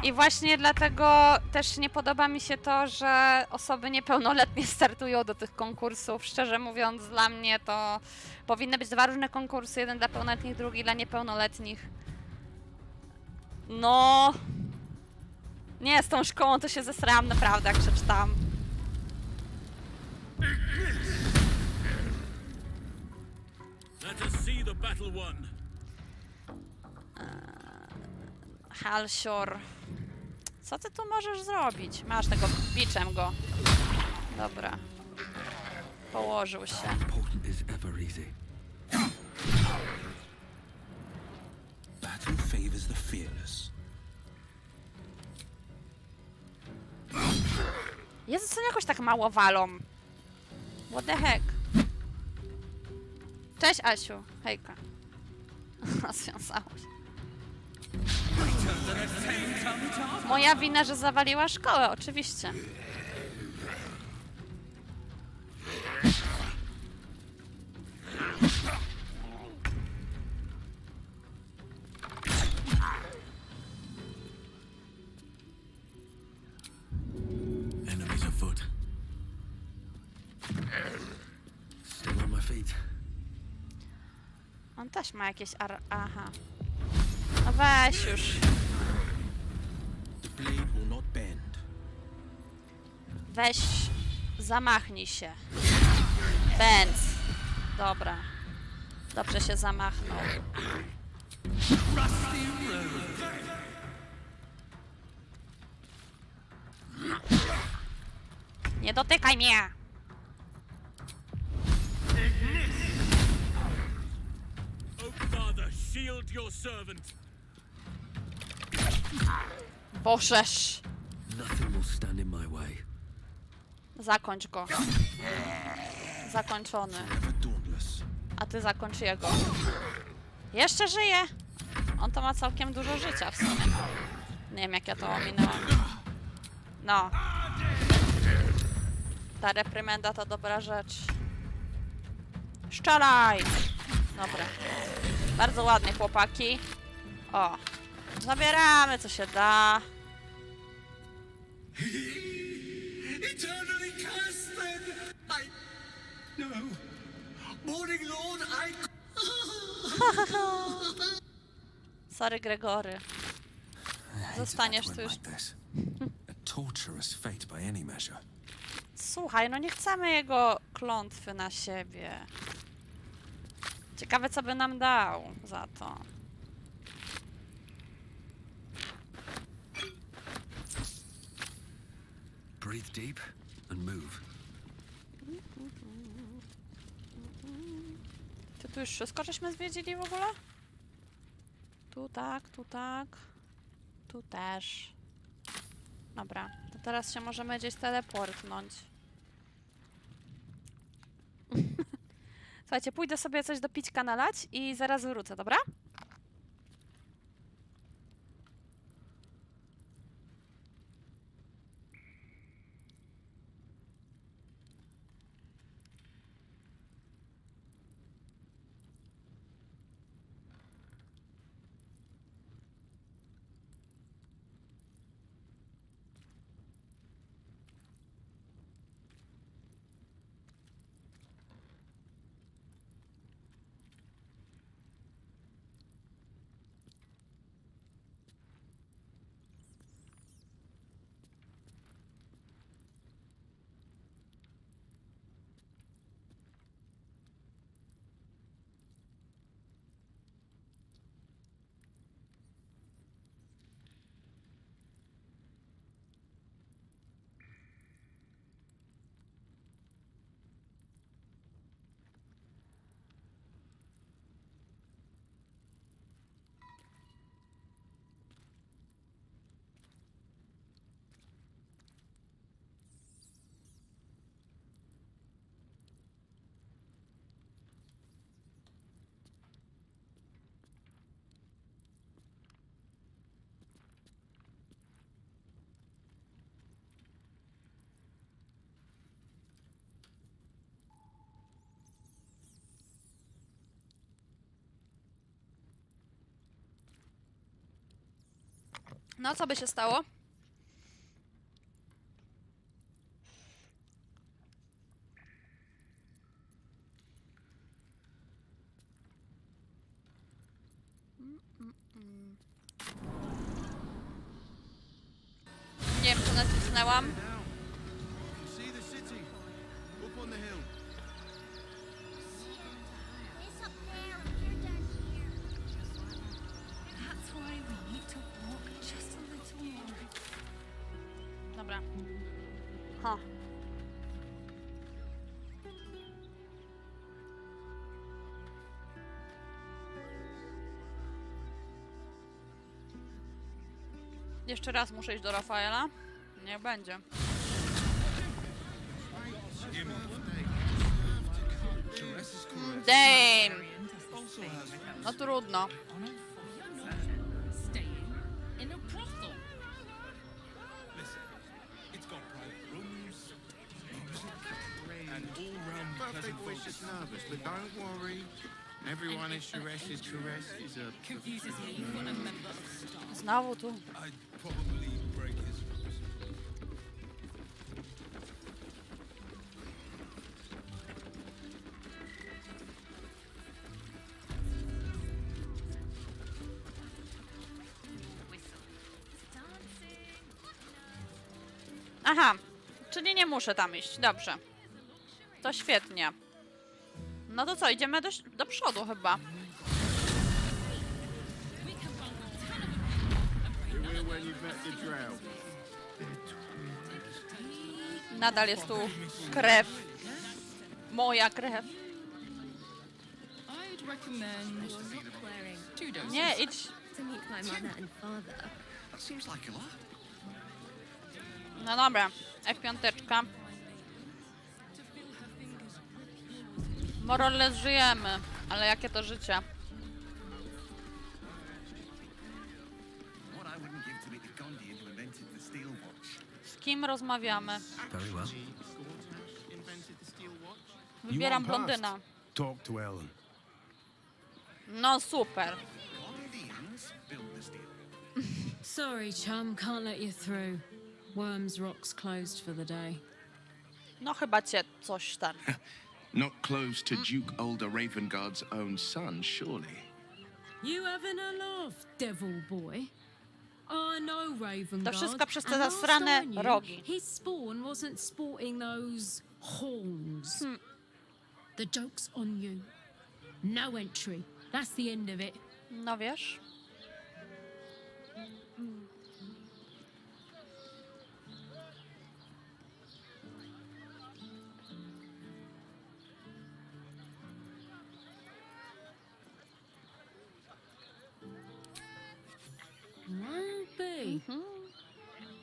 I właśnie dlatego też nie podoba mi się to, że osoby niepełnoletnie startują do tych konkursów. Szczerze mówiąc, dla mnie to powinny być 2 różne konkursy, jeden dla pełnoletnich, drugi dla niepełnoletnich. No... Nie, z tą szkołą to się zesrałam naprawdę, jak przeczytałam.
Let us see the battle won.
Halsior. Co ty tu możesz zrobić? Masz tego, biczem go. Dobra. Położył się.
Important is ever easy.
Battle favors the fearless.
Jezus, co jakoś tak mało walą. What the heck? Cześć, Asiu. Hejka. Rozwiązało się. Moja wina, że zawaliła szkołę, oczywiście.
Enemies afoot. Still on my feet.
On też ma jakieś aha. No weź już.
The blade will not bend.
Weź, zamachnij się. Benz. Dobra. Dobrze się zamachnął. Nie dotykaj mnie!
O Father, shield your servant.
Bożeż!
Nothing will stand in my way.
Zakończ go. Zakończony. A ty zakończ jego. Jeszcze żyje! On to ma całkiem dużo życia w sumie. Nie wiem, jak ja to ominęłam. No. Ta reprymenda to dobra rzecz. Szczelaj! Dobra. Bardzo ładnie, chłopaki. O. Zabieramy, co się da.
Eternally cursed then! No. Morning Lord,
Sorry, Gregory. Zostaniesz tu już.
A torturous fate by any measure.
Słuchaj, no nie chcemy jego klątwy na siebie. Ciekawe, co by nam dał za to.
Breathe deep and move.
Czy tu już wszystko żeśmy zwiedzili w ogóle? Tu tak, tu tak. Tu też. Dobra, to teraz się możemy gdzieś teleportnąć. Słuchajcie, pójdę sobie coś do pićka nalać i zaraz wrócę, dobra? No, co by się stało? Nie wiem, czy nacisnęłam.
See the city up on the hill.
That's why we need to walk just a little more.
Dobra. Ha. Jeszcze raz muszę iść do Rafaela. Nie będzie. Damn! No trudno.
In a brothel.
It's got private rooms, and all-round
Birthday
pleasant
boy's
folks.
just nervous, but don't worry. Everyone is Suresh is a...
Confuses me for a member of staff.
Znowu tu.
I'd probably break his ribs.
Aha, czyli nie muszę tam iść. Dobrze. To świetnie. No to co, idziemy do przodu chyba. Nadal jest tu krew. Moja krew.
I'd recommend two doses.
Nie, idź.
To meet my mother and father.
That seems like a lot.
No dobra, F5. Morales żyjemy, ale jakie to życie?
What I wouldn't give to meet the Gondian who invented the steel watch.
Z kim rozmawiamy?
Very well.
Wybieram blondyna.
Talk to Ellen.
No super.
Gondians build the steel.
Sorry, chum, can't let you through. Worms Rock's closed for the day.
No chyba cię coś tam.
Not close to Duke Older Ravengard's own son, surely.
You having a laugh, devil boy? I know Ravengard.
To wszystko przez te
and last
zasrane
I knew,
rogi.
his spawn wasn't sporting those horns. The joke's on you. No entry. That's the end of it.
No wiesz?
Ruby.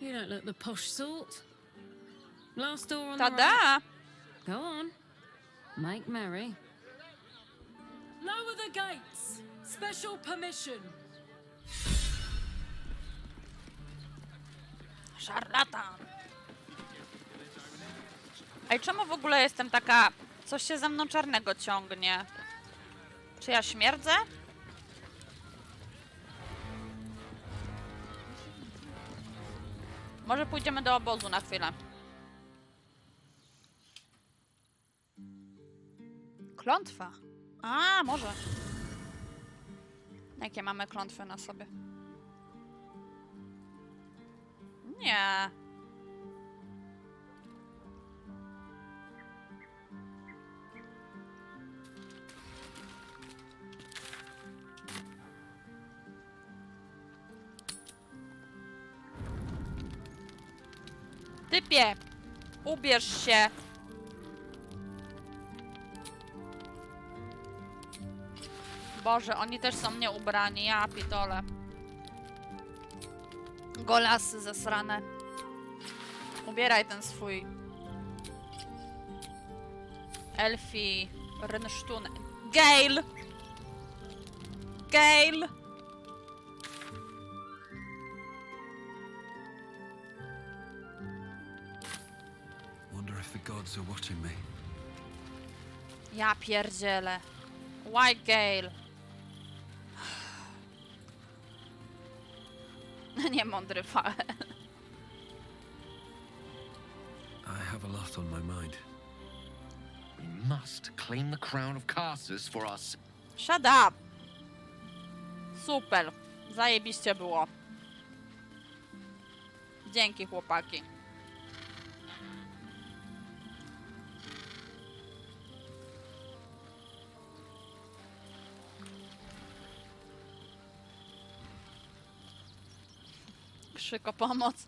You don't look the posh sort. Last door on the right.
Tada!
Go on. Make merry. Lower the gates. Special permission.
Szarlatan. Ej, czemu w ogóle jestem taka... Coś się ze mną czarnego ciągnie? Czy ja śmierdzę? Może pójdziemy do obozu na chwilę. Klątwa. A, może. Jakie mamy klątwy na sobie? Nie. Typie, ubierz się. Boże, oni też są nieubrani, ja pitole. Golasy zasrane. Ubieraj ten swój elfi rynsztun. Gale! Gale!
Wonder if the gods are watching me.
Ja pierdzielę. Why Gale? niemądry Fael.
I have a lot on my mind.
We must claim the crown of casters for us.
Shut up! Super. Zajebiście było. Dzięki, chłopaki. Krzyk o pomoc.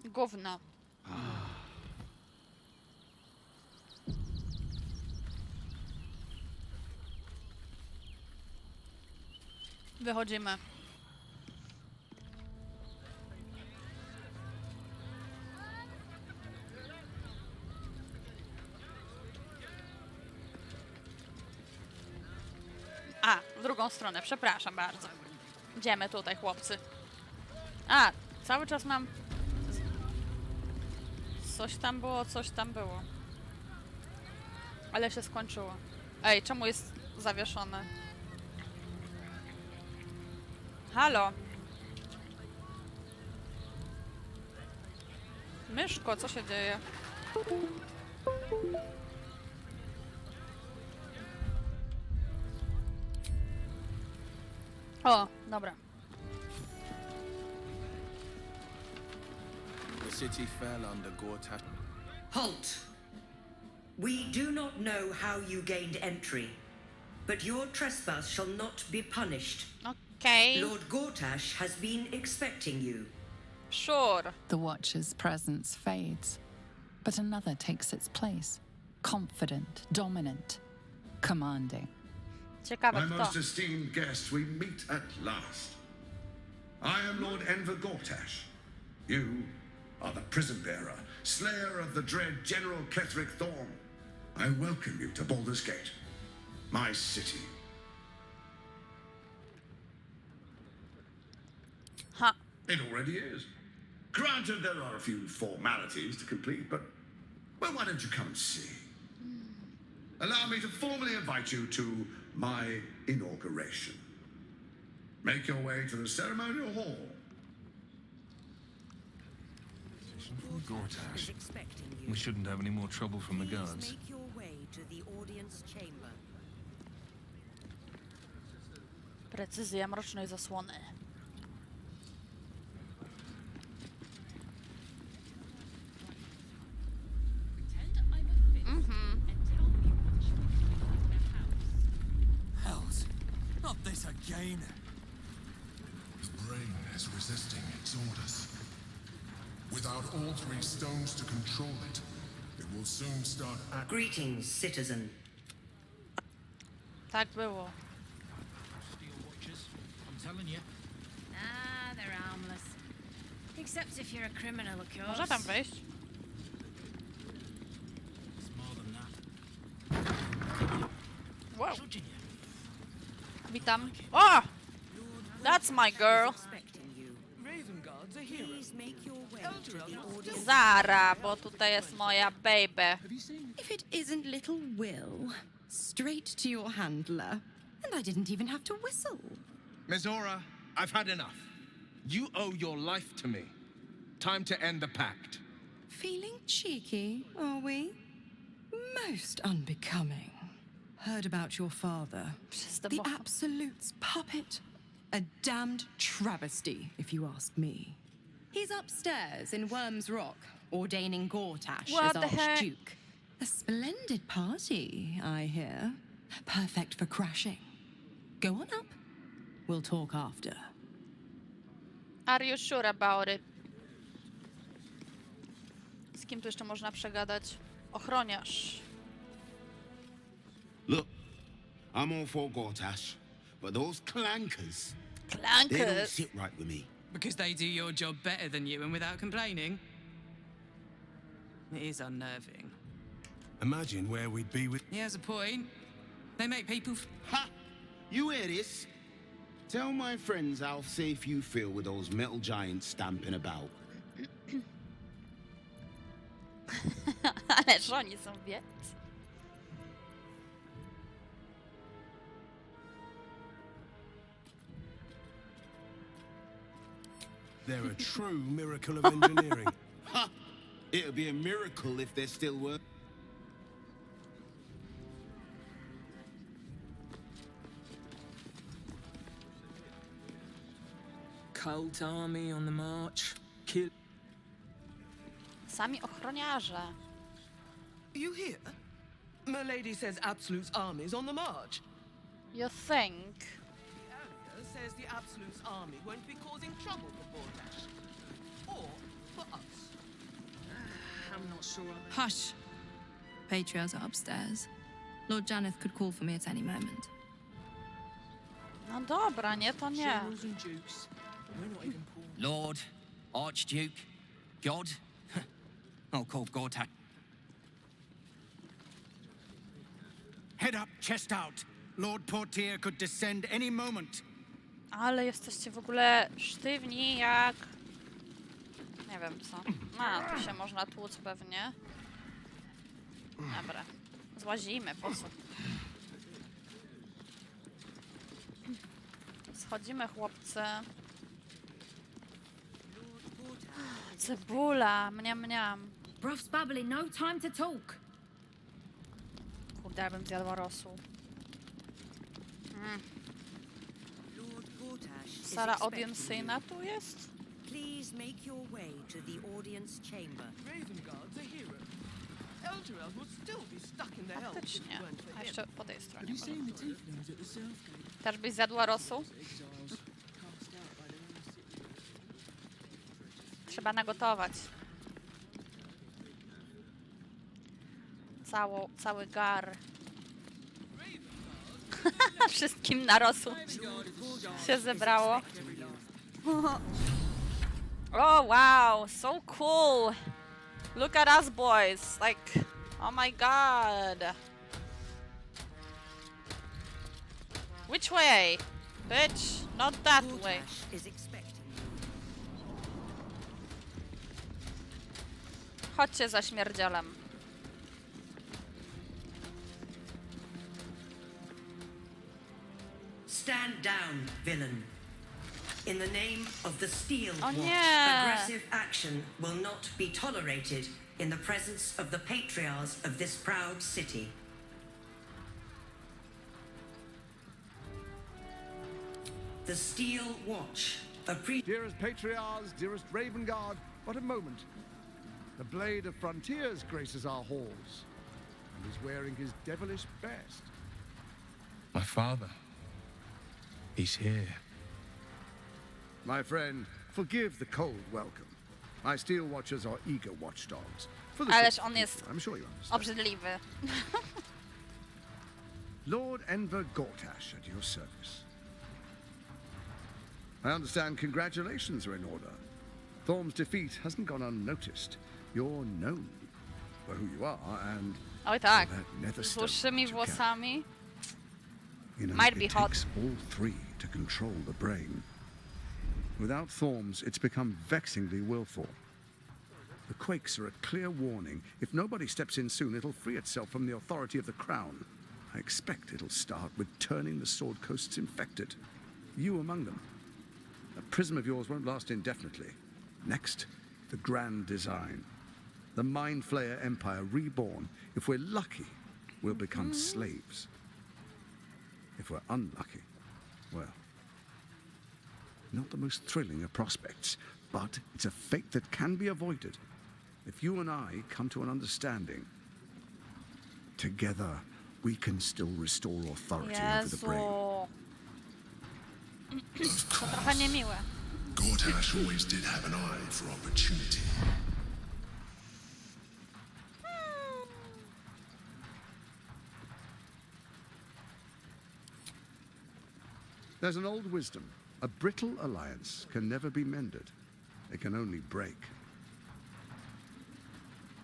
Gówno. Wychodzimy. A, w drugą stronę, przepraszam bardzo. Idziemy tutaj, chłopcy. A, cały czas mam... Coś tam było, coś tam było. Ale się skończyło. Ej, czemu jest zawieszony? Halo? Myszko, co się dzieje? O, dobra.
The city fell under Gortash.
Halt! We do not know how you gained entry, but your trespass shall not be punished.
Okay.
Lord Gortash has been expecting you.
Sure.
The Watcher's presence fades, but another takes its place. Confident, dominant, commanding.
Ciekawe
My
kto.
most esteemed guest, we meet at last. I am Lord Enver Gortash. You are the prison bearer, slayer of the dread General Ketheric Thorn. I welcome you to Baldur's Gate, my city.
Huh.
It already is. Granted, there are a few formalities to complete, but well, why don't you come and see? Allow me to formally invite you to my inauguration. Make your way to the ceremonial hall.
Gortash. We shouldn't have any more trouble from the guards.
Make your way to the audience chamber.
Precyzja mrocznej zasłony.
Hells, not this again.
The brain is resisting its orders. Without all three stones to control it, it will soon start acting.
Greetings, citizen.
Tak było.
I'm telling you.
Ah, they're harmless. Except if you're a criminal, of course.
Można tam wejść?
It's more than that.
Wow. Witam. O! That's my girl. Zara, bo tutaj jest moja baby.
If it isn't little Will, straight to your handler. And I didn't even have to whistle.
Mizora, I've had enough. You owe your life to me. Time to end the pact.
Feeling cheeky, are we? Most unbecoming. Heard about your father. The Absolute's puppet. A damned travesty, if you ask me. He's upstairs in Worm's Rock, ordaining Gortash
What
as
the heck?
Archduke. A splendid party, I hear. Perfect for crashing. Go on up. We'll talk after.
Are you sure about it? Z kim tu jeszcze można przegadać? Ochroniarz.
Look, I'm all for Gortash, but those clankers, they don't
Clankers?
sit right with me.
Because they do your job better than you and without complaining. It is unnerving.
Imagine where we'd be with.
He has a point. They make people.
Ha! You hear this? Tell my friends how safe you feel with those metal giants stamping about.
Ależ oni są wielcy.
They're a true miracle of engineering.
Ha! It'll be a miracle if they're still working.
Cult army on the march. Kill.
Sami ochroniarze.
You hear? Milady says Absolute's army's on the march.
You think?
The area says the Absolute's army won't be causing trouble for Baldash. Or for us.
I'm not sure.
Hush. Patriarchs are upstairs. Lord Janeth could call for me at any moment.
No dobra, nie to nie.
Generals and dukes. We're not even poor.
Lord, Archduke, God. I'll call Gortat.
Head up, chest out. Lord Portier could descend any moment.
Ale jesteście w ogóle sztywni jak... Nie wiem co. Tu się można tłuc pewnie. Dobra. Złazimy, po co? Schodzimy, chłopcy. Cebula, mniam, mniam.
Broth's bubbly, no time to talk.
Kurde, ja bym zjadła rosół. Sala audiencyjna tu jest?
Please make your way to the audience chamber.
Raven Guard's a hero. Elturel would still be stuck in the helm if it
Faktycznie.
weren't for
A
him.
jeszcze po tej stronie.
Have you
może.
seen the tieflings at the south gate?
Też byś zjadła rosół?
Exiles cast out by their own city.
Trzeba nagotować. Cały gar. Wszystkim na rosół się zebrało. Oh wow, so cool. Look at us boys. Like, oh my god. Which way? Bitch, not that way. Chodźcie za śmierdzielem.
Stand down, villain. In the name of the Steel
Oh,
Watch,
yeah.
aggressive action will not be tolerated in the presence of the patriarchs of this proud city. The Steel Watch.
Dearest Patriarchs, dearest Raven Guard, what a moment. The Blade of Frontiers graces our halls, and is wearing his devilish best.
My father. He's here.
My friend, forgive the cold welcome. My Steel Watchers are eager watchdogs. For the
Ależ
sake
on
of
jest
people, I'm sure you understand.
obrzydliwy.
Lord Enver Gortash at your service. I understand congratulations are in order. Thorm's defeat hasn't gone unnoticed. You're known for who you are and
Oj tak,
that nether
z
stone
dłuższymi
that you carry.
włosami.
You know,
Might be
it
hot.
takes all three to control the brain. Without Thorms, it's become vexingly willful. The quakes are a clear warning. If nobody steps in soon, it'll free itself from the authority of the crown. I expect it'll start with turning the Sword Coasts infected. You among them. A prism of yours won't last indefinitely. Next, the grand design. The Mind Flayer Empire reborn. If we're lucky, we'll become slaves. If we're unlucky, well, not the most thrilling of prospects, but it's a fate that can be avoided. If you and I come to an understanding, together we can still restore authority over the brain.
Jezu. To trochę niemiłe.
Gortash always did have an eye for opportunity.
There's an old wisdom. A brittle alliance can never be mended. It can only break.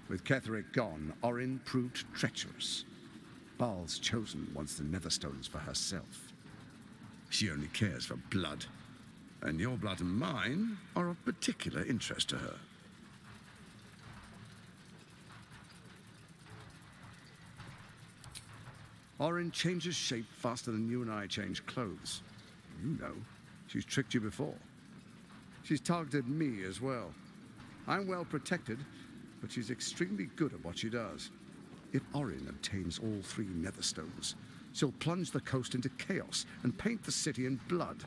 With Ketheric gone, Orin proved treacherous. Baal's chosen wants the Netherstones for herself. She only cares for blood. And your blood and mine are of particular interest to her. Orin changes shape faster than you and I change clothes. You know, she's tricked you before. She's targeted me as well. I'm well protected, but she's extremely good at what she does. If Orin obtains all 3 netherstones, she'll plunge the coast into chaos and paint the city in blood.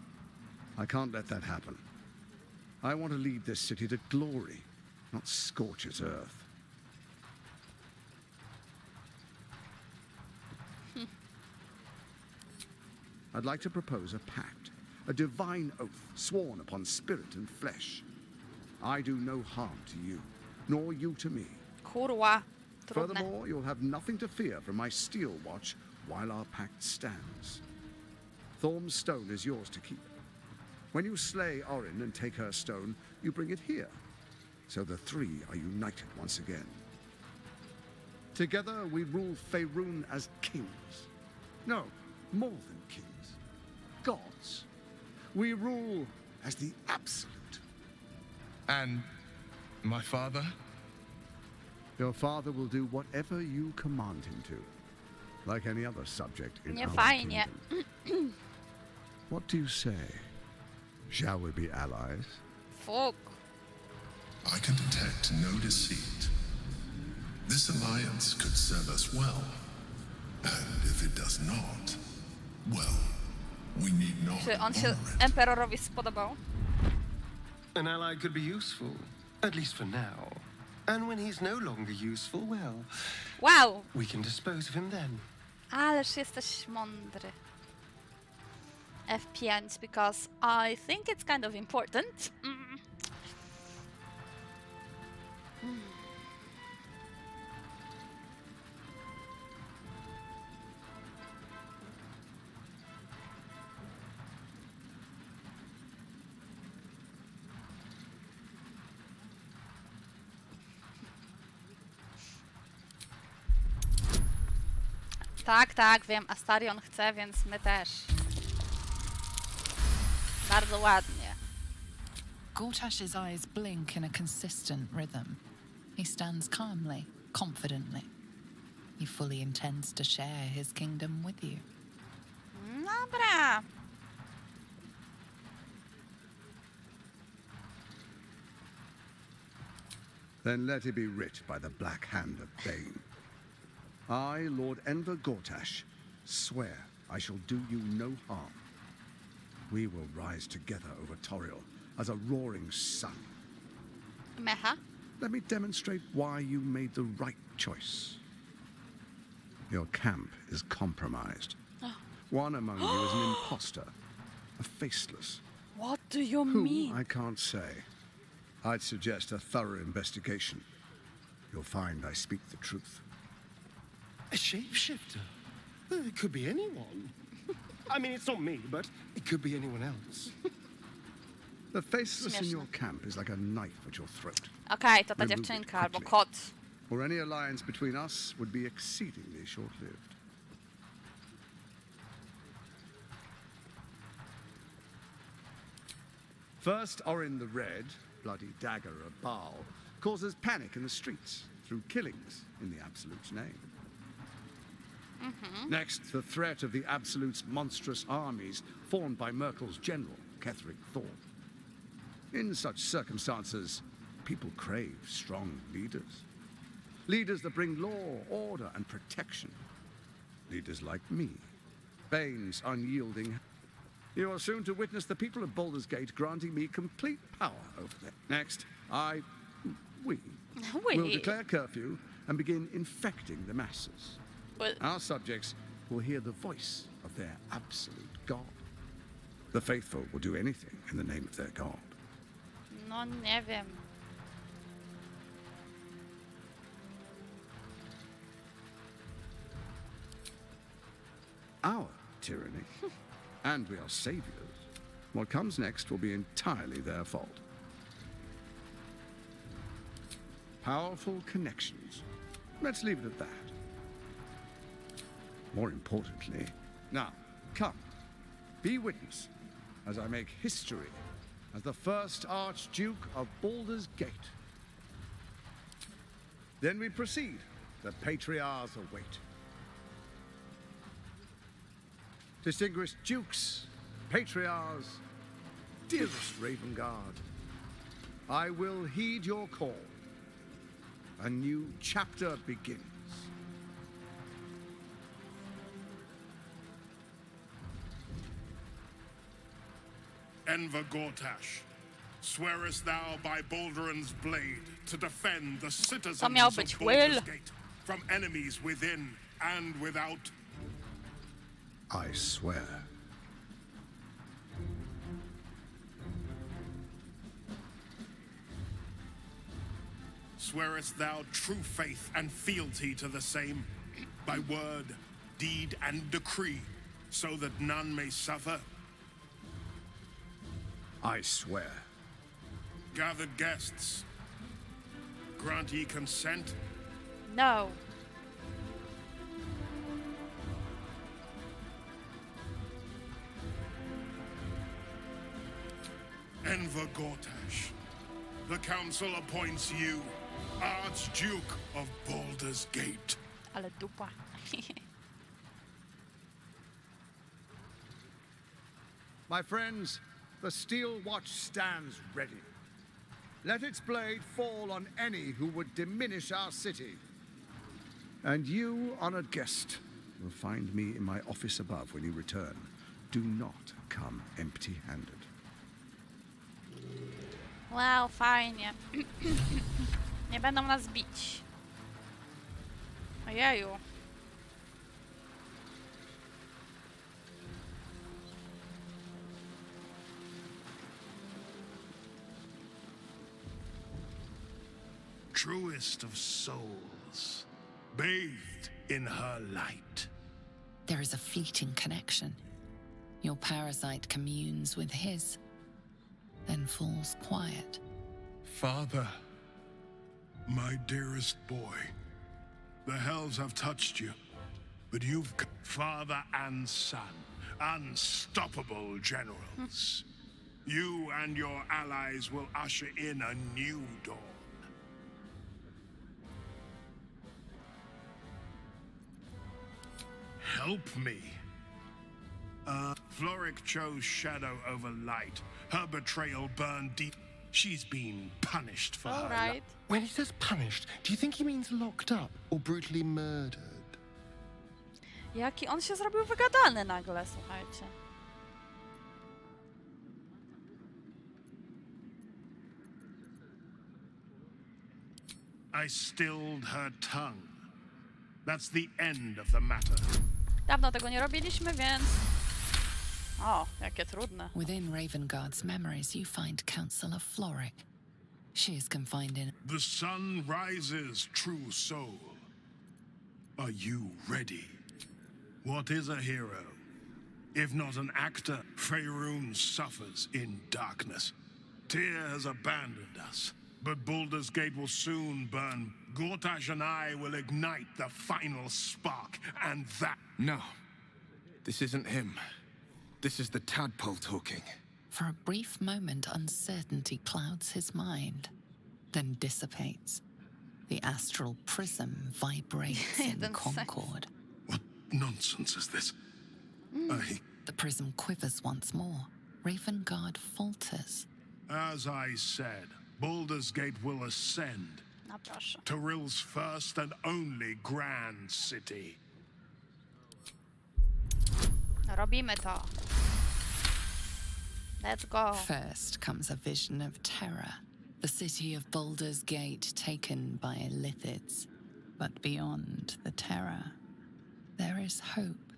I can't let that happen. I want to lead this city to glory, not scorch its earth. I'd like to propose a pact, a divine oath sworn upon spirit and flesh. I do no harm to you, nor you to me.
Kurwa. Trudne.
Furthermore, you'll have nothing to fear from my steel watch while our pact stands. Thorm's stone is yours to keep. When you slay Orin and take her stone, you bring it here, so the 3 are united once again. Together we rule Faerun as kings. No, more than kings. Gods. We rule as the absolute.
And my father?
Your father will do whatever you command him to, like any other subject in
Nie
our
fajnie.
kingdom. What do you say? Shall we be allies?
Fuck.
I can detect no deceit. This alliance could serve us well. And if it does not, well, we need not
Czy on się
honor it.
Emperorowi spodobał?
An ally could be useful, at least for now. And when he's no longer useful, well,
Wow!
we can dispose of him then.
Ależ jesteś mądry. F5, because I think it's kind of important. Tak, tak, wiem, Astarion chce, więc my też. Bardzo ładnie.
Gortash's eyes blink in a consistent rhythm. He stands calmly, confidently. He fully intends to share his kingdom with you.
Dobra.
Then let it be writ by the black hand of Bane. I, Lord Enver Gortash, swear I shall do you no harm. We will rise together over Toriel as a roaring sun.
Mecha?
Let me demonstrate why you made the right choice. Your camp is compromised. One among you is an imposter, a faceless.
What do you
Who,
mean?
I can't say. I'd suggest a thorough investigation. You'll find I speak the truth.
A shapeshifter? It could be anyone. I mean, it's not me, but it could be anyone else.
The faceless in
Śmieszne.
your camp is like a knife at your throat.
Okej, to ta
Remove it
dziewczynka albo
quickly,
kot.
or any alliance between us would be exceedingly short-lived. First, Orin the Red, bloody dagger of Baal, causes panic in the streets through killings in the Absolute's name. Next, the threat of the Absolute's monstrous armies formed by Merkel's general, Ketheric Thorn. In such circumstances, people crave strong leaders. Leaders that bring law, order, and protection. Leaders like me, Bane's unyielding. You are soon to witness the people of Baldur's Gate granting me complete power over them. Next, we will declare curfew and begin infecting the masses. Our subjects will hear the voice of their absolute God. The faithful will do anything in the name of their God.
No nie wiem.
Our tyranny. And we are saviors. What comes next will be entirely their fault. Powerful connections. Let's leave it at that. More importantly, now, come, be witness as I make history as the first Archduke of Baldur's Gate. Then we proceed. The patriarchs await. distinguished dukes, patriarchs, dearest Ravengard, I will heed your call. A new chapter begins.
Enver Gortash, swearest thou by Baldur'S blade to defend the citizens of Baldur's Gate from enemies within and without?
I swear.
Swearest thou true faith and fealty to the same, by word, deed, and decree, so that none may suffer?
I swear.
Gathered guests, grant ye consent?
No.
Enver Gortash, the council appoints you Archduke of Baldur's Gate.
Ale dupa.
My friends, the steel watch stands ready. Let its blade fall on any who would diminish our city. And you, honored guest, will find me in my office above when you return. Do not come empty-handed.
Wow, fajnie. Nie będą nas bić. Ojeju.
Truest of souls, bathed in her light.
There is a fleeting connection. Your parasite communes with his, then falls quiet.
Father, my dearest boy, the hells have touched you, but you've father and son, unstoppable generals. You and your allies will usher in a new dawn. Help me. Floric chose shadow over light. Her betrayal burned deep. She's been punished for her.
Right.
When he says punished, do you think he means locked up or brutally murdered?
Jaki on się zrobił wygadany nagle, słuchajcie.
I stilled her tongue. That's the end of the matter.
Dawno tego nie robiliśmy, więc... O, jakie trudne.
Within Ravengard's memories, you find Councillor Floric. She is confined in...
The sun rises, true soul. Are you ready? What is a hero? If not an actor, Faerun suffers in darkness. Tyr has abandoned us, but Baldur's Gate will soon burn. Gortash and I will ignite the final spark, and that...
No. This isn't him. This is the tadpole talking.
For a brief moment, uncertainty clouds his mind, then dissipates. The astral prism vibrates in concord.
What nonsense is this?
The prism quivers once more. Ravengard falters.
As I said, Baldur's Gate will ascend.
No proszę.
Tyrill's first and only grand city.
Robimy to. Let's go.
First comes a vision of terror. The city of Baldur's Gate taken by Lithids. But beyond the terror, there is hope.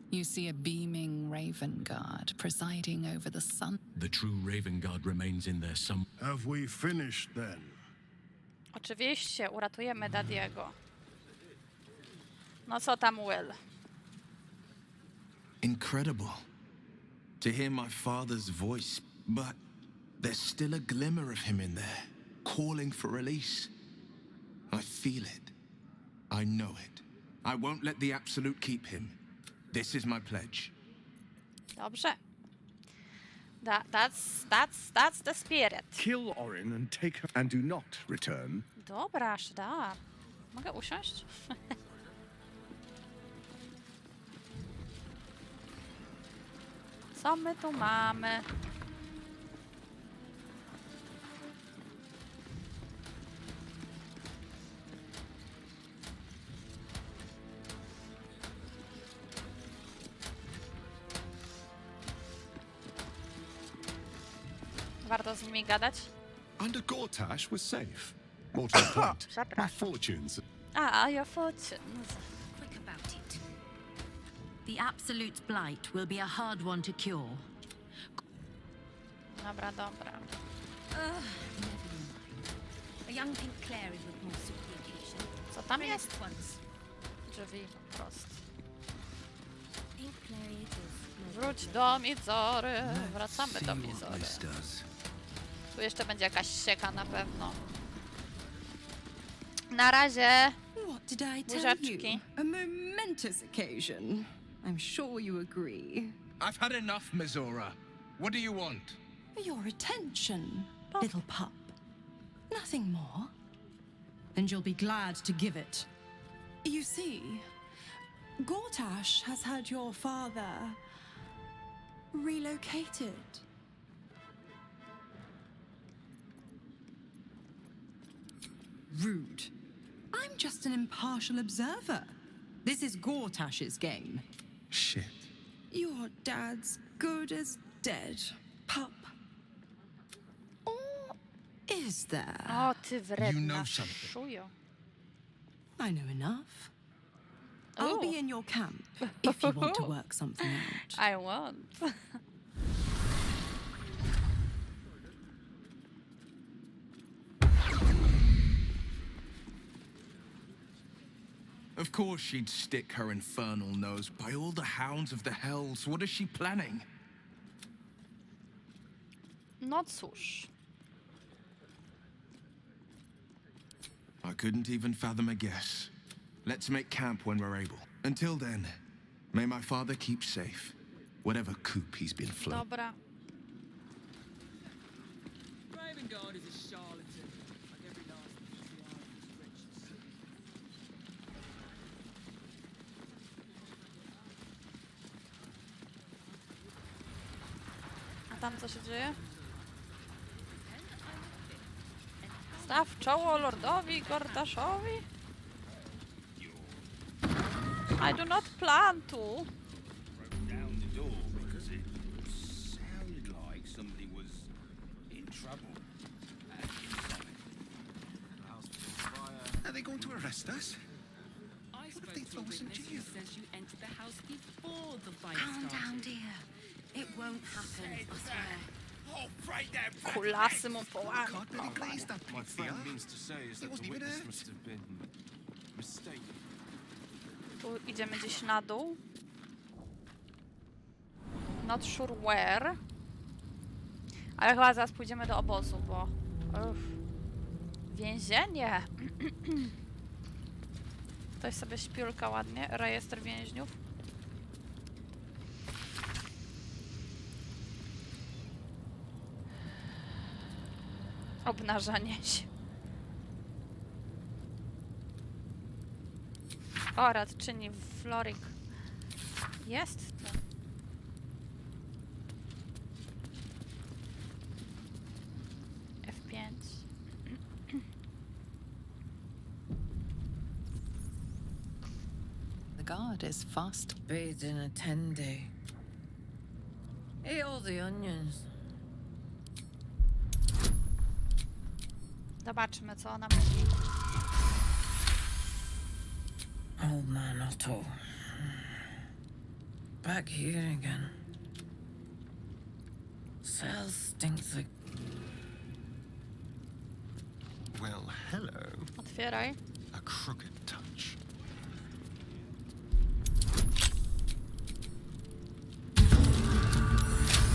You see a beaming Ravengard presiding over the sun.
The true Ravengard remains in their sun.
Have we finished then?
Oczywiście, uratujemy Dadiego. No co tam, Will?
Incredible. To hear my father's voice, but there's still a glimmer of him in there, calling for release. I feel it. I know it. I won't let the Absolute keep him. This is my pledge.
Dobrze. That's the spirit.
Kill Orin and take her, and do not return.
Dobra, sztab. Mogę usiąść? Co my tu mamy? Warto z nimi gadać?
Under Gortash was safe. More to the point, my fortunes.
Your fortunes.
Quick about it. The Absolute's blight will be a hard one to cure.
Dobra, dobra.
Never mind. A young pink Clary would more suit the occasion.
Co tam
Bring
jest?
it once.
Drzwi po prostu.
Pink Clary it is.
Wróć do Mizory. Wracamy do Mizory. Tu jeszcze będzie jakaś sieka na pewno. Na razie.
What did I tell
Buziaczki.
you? A momentous occasion. I'm sure you agree.
I've had enough, Mizora. What do you want?
Your attention, little pup. Nothing more. And you'll be glad to give it. You see, Gortash has had your father relocated. Rude. I'm just an impartial observer. This is Gortash's game.
Shit.
Your dad's good as dead, pup. Or is there?
O, ty wredna
You know something.
szujo.
I know enough. I'll be in your camp if you want to work something out.
I won't.
Of course she'd stick her infernal nose by all the hounds of the hells. What is she planning?
No cóż.
I couldn't even fathom a guess. Let's make camp when we're able. Until then, may my father keep safe, whatever coop he's been floating.
Dobra.
Raven Guard is a charlatan, like every last
A tam co się dzieje? Staw czoło Lordowi Gortaszowi? I do not plan to.
Down the door because it sounded like somebody was in trouble.
Are they going to arrest us?
I spoke
they
to a
throw us in
witness who
jail?
says you entered the house before the fire
Calm
started.
down, dear. It won't happen, I swear.
Oh, right there.
Kulasy mu połamie.
Can't really glaze that
My
pizza.
friend means to say is
He
that
wasn't
the
even
witness
hurt.
must have been mistaken.
Tu idziemy gdzieś na dół. Not sure where. Ale chyba zaraz pójdziemy do obozu, bo... Więzienie! Ktoś sobie śpiulka ładnie. Rejestr więźniów. Obnażanie się. O, radczyni Florik. Jest to. F5.
The guard is fast.
Bathed in a 10-day. Ate all the onions.
Zobaczmy, co ona mówi.
Old man Otto. Back here again. Cell stinks like...
Well, hello.
Otwieraj.
A crooked touch.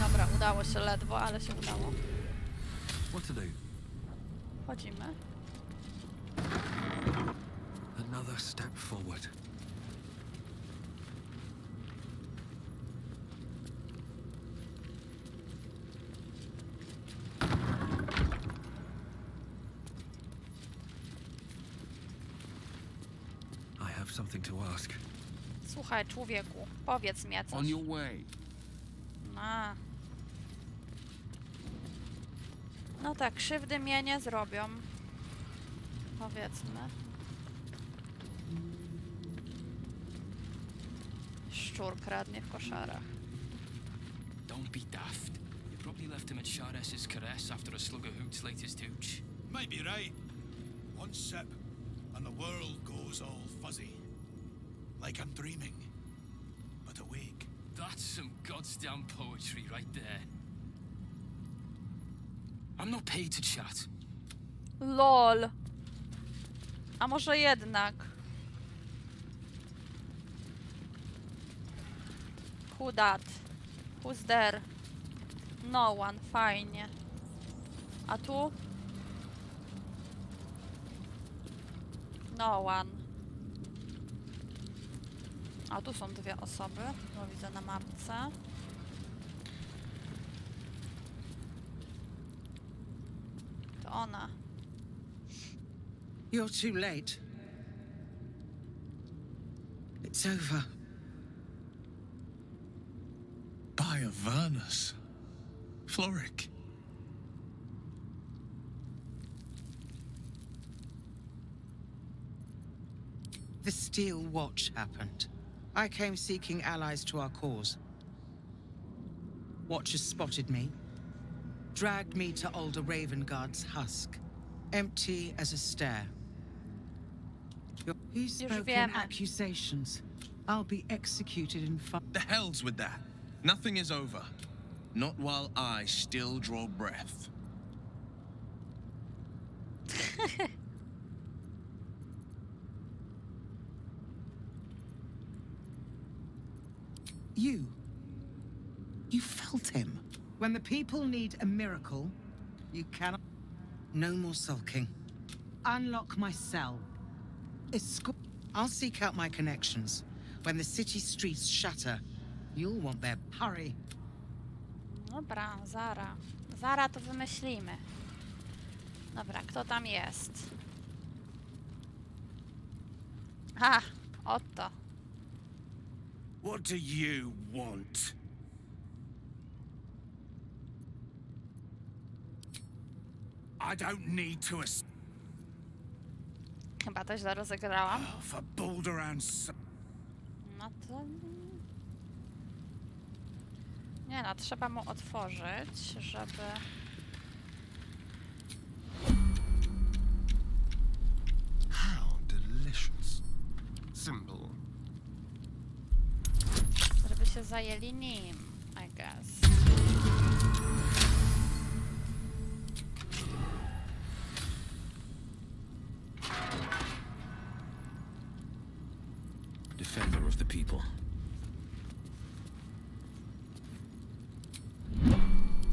Dobra, udało się ledwo, ale się udało.
What to do?
Chodzimy.
Another step forward. I have something to ask.
Słuchaj, człowieku, powiedz mi coś.
On your way.
A. No tak, krzywdy mnie nie zrobią. Powiedzmy. Szczur kradnie w koszarach.
Don't be daft. You probably left him at Shares's caress after a slug of hoots like his tooch.
Might be right. One sip, and the world goes all fuzzy. Like I'm dreaming, but awake.
That's some goddamn poetry right there. I'm not paid to chat.
LOL. A może jednak? Who that? Who's there? No one. Fajnie. A tu? No one. A tu są dwie osoby, bo widzę na mapce. To ona.
You're too late. It's over.
By Avernus. Floric.
The Steel Watch happened. I came seeking allies to our cause. Watchers spotted me, dragged me to Alder Ravengard's husk, empty as a stair. He's spoken accusations. I'll be executed in
The hell's with that. Nothing is over. Not while I still draw breath.
You felt him. When the people need a miracle, you cannot... No more sulking. Unlock my cell. I'll seek out my connections. When the city streets shatter, you'll want their... Hurry.
Dobra, Zara. Zara to wymyślimy. Dobra, kto tam jest? Ha! Oto.
What do you want? I don't need to...
Chyba to źle rozegrałam.
For BALDUR'S...
No to... Nie no, trzeba mu otworzyć, żeby...
How delicious. Simple.
Żeby się zajęli nim, I guess.
Defender of the people.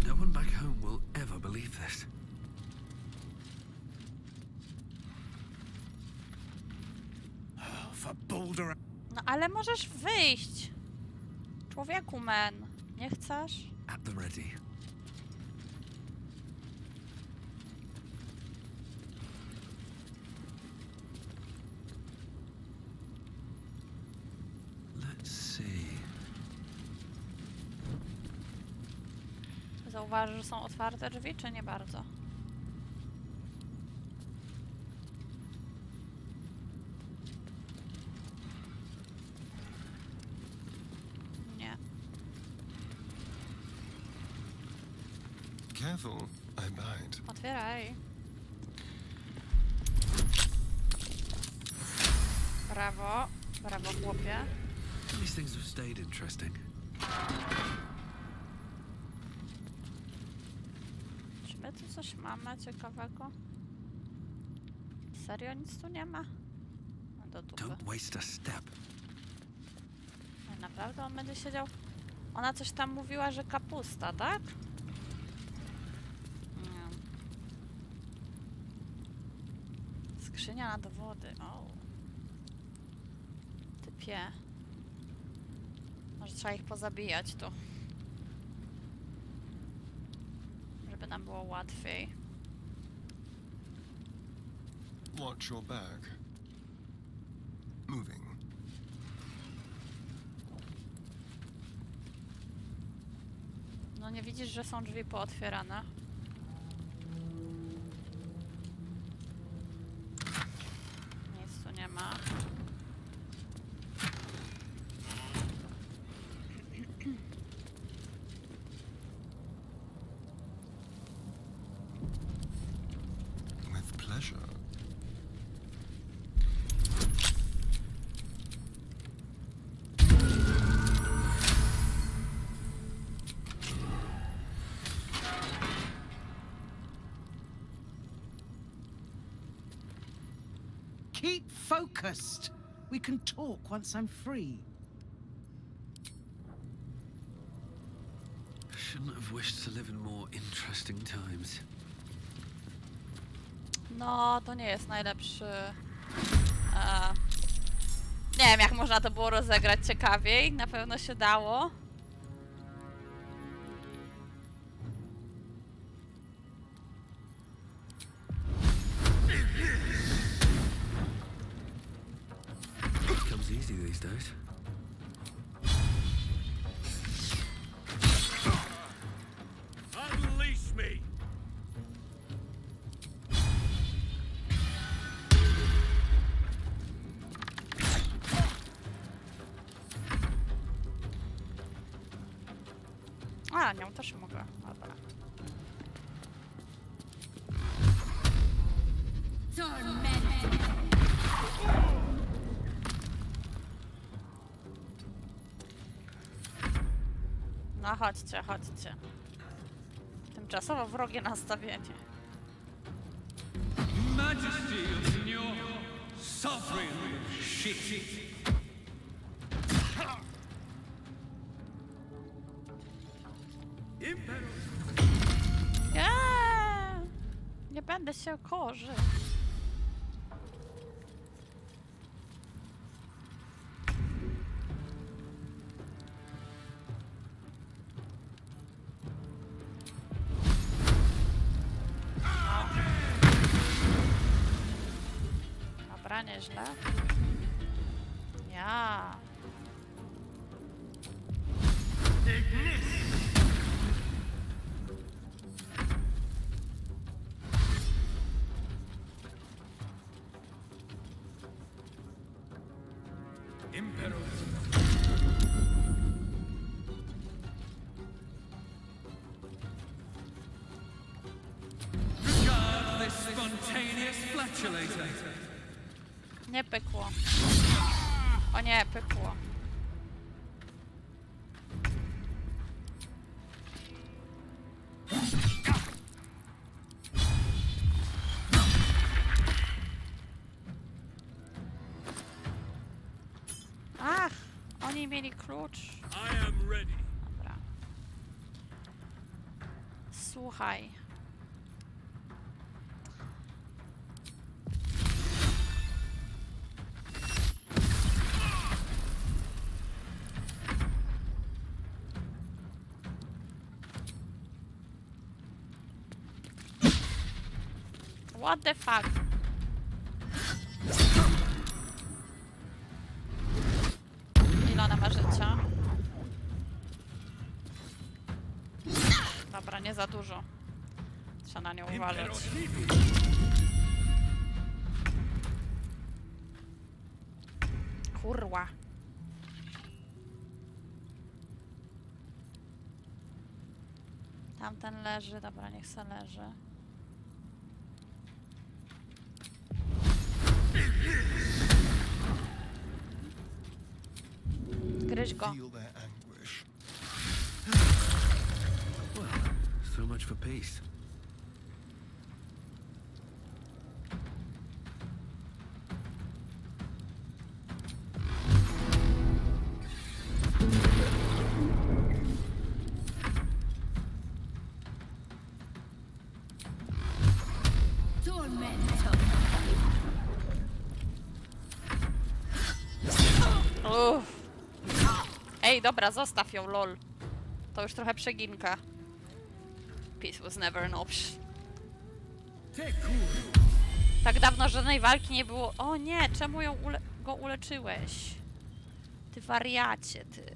No one back home will ever believe this.
For Baldur...
No ale możesz wyjść. Człowieku, man. Nie chcesz?
At the ready. Let's see.
Zauważysz, że są otwarte drzwi, czy nie bardzo? Nie.
Careful, I bite.
Otwieraj. Brawo. Brawo, chłopie.
These things have stayed interesting.
Czy my tu coś mamy ciekawego? Serio nic tu nie ma? No do dupy.
Don't waste a step.
No, naprawdę on będzie siedział? Ona coś tam mówiła, że kapusta, tak? Nie. Skrzynia na dowody. O. Typie. Może trzeba ich pozabijać tu. Żeby nam było łatwiej.
Watch your back. Moving.
No nie widzisz, że są drzwi pootwierane? Nic tu nie ma.
With pleasure.
Keep focused. We can talk once I'm free.
Shouldn't have wished to live in more interesting times.
No, to nie jest najlepszy... Nie wiem, jak można to było rozegrać ciekawiej. Na pewno się dało.
Comes easy these days.
Unleash me!
A, nią też mogę. Dobra. No chodźcie, chodźcie. Tymczasowo wrogie nastawienie.
Majesty of your sovereign shit.
Nie będę się korzy. Dobra, nieźle. Ja.
Regard this spontaneous flatulator.
Nie pykło. O nie, pykło. Ach, oni mieli klucz.
I am ready.
Dobra. Słuchaj. What the fuck? Ile ona ma życia? Dobra, nie za dużo. Trzeba na nią uważać. Kurwa. Tamten leży, dobra, niech se leży. Gryź go.
Well, so much for peace.
Ej, dobra, zostaw ją, lol. To już trochę przeginka. Peace was never an option. Tak dawno żadnej walki nie było. O nie, czemu go uleczyłeś? Ty wariacie, ty.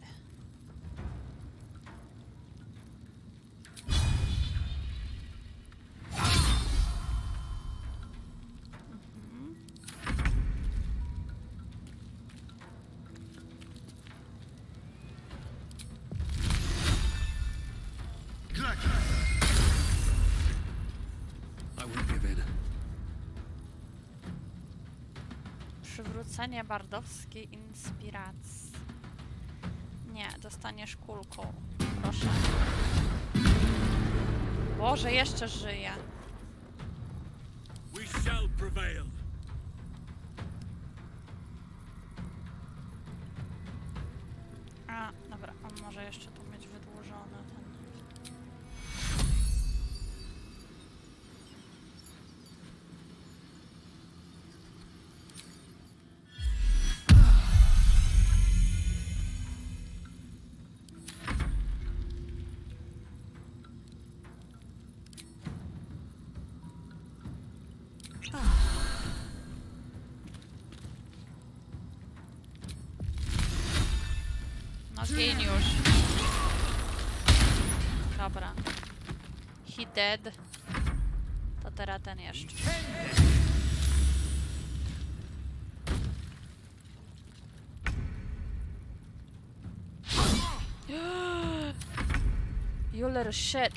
Rzucenie bardowskiej inspiracji. Nie, dostaniesz kulką. Proszę. Boże, jeszcze żyje.
We shall prevail.
A, dobra, on może jeszcze tu mieć wydłużony ten. No zgiń już. Dobra. He dead. To teraz ten jeszcze. You little shit.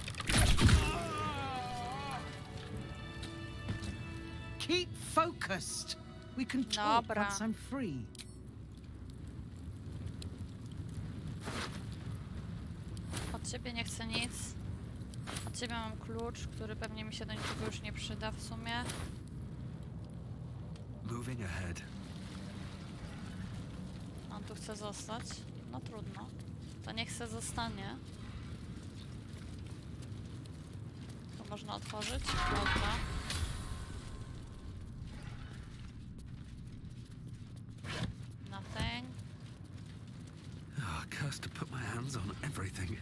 Keep focused. We can talk
Dobra.
once I'm free.
Od ciebie nie chcę nic. Od ciebie mam klucz, który pewnie mi się do niczego już nie przyda w sumie.
Moving ahead.
On tu chce zostać? No trudno. To niech se zostanie. To można otworzyć? Można. Nothing.
Oh, cursed to put my hands on everything.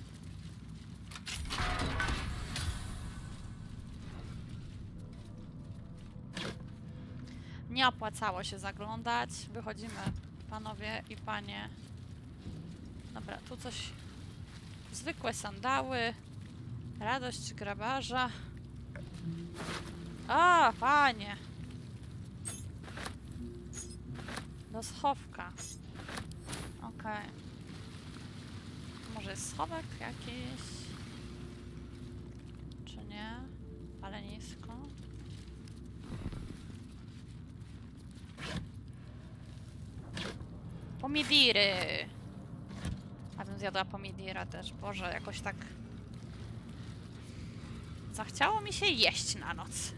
Nie opłacało się zaglądać. Wychodzimy, panowie i panie. Dobra, tu coś... Zwykłe sandały. Radość grabarza. A, panie! Do schowka. Okej. Może jest schowek jakiś? Czy nie? Ale nisko. Pomidiry! A bym zjadła pomidira też. Boże, jakoś tak... Zachciało mi się jeść na noc.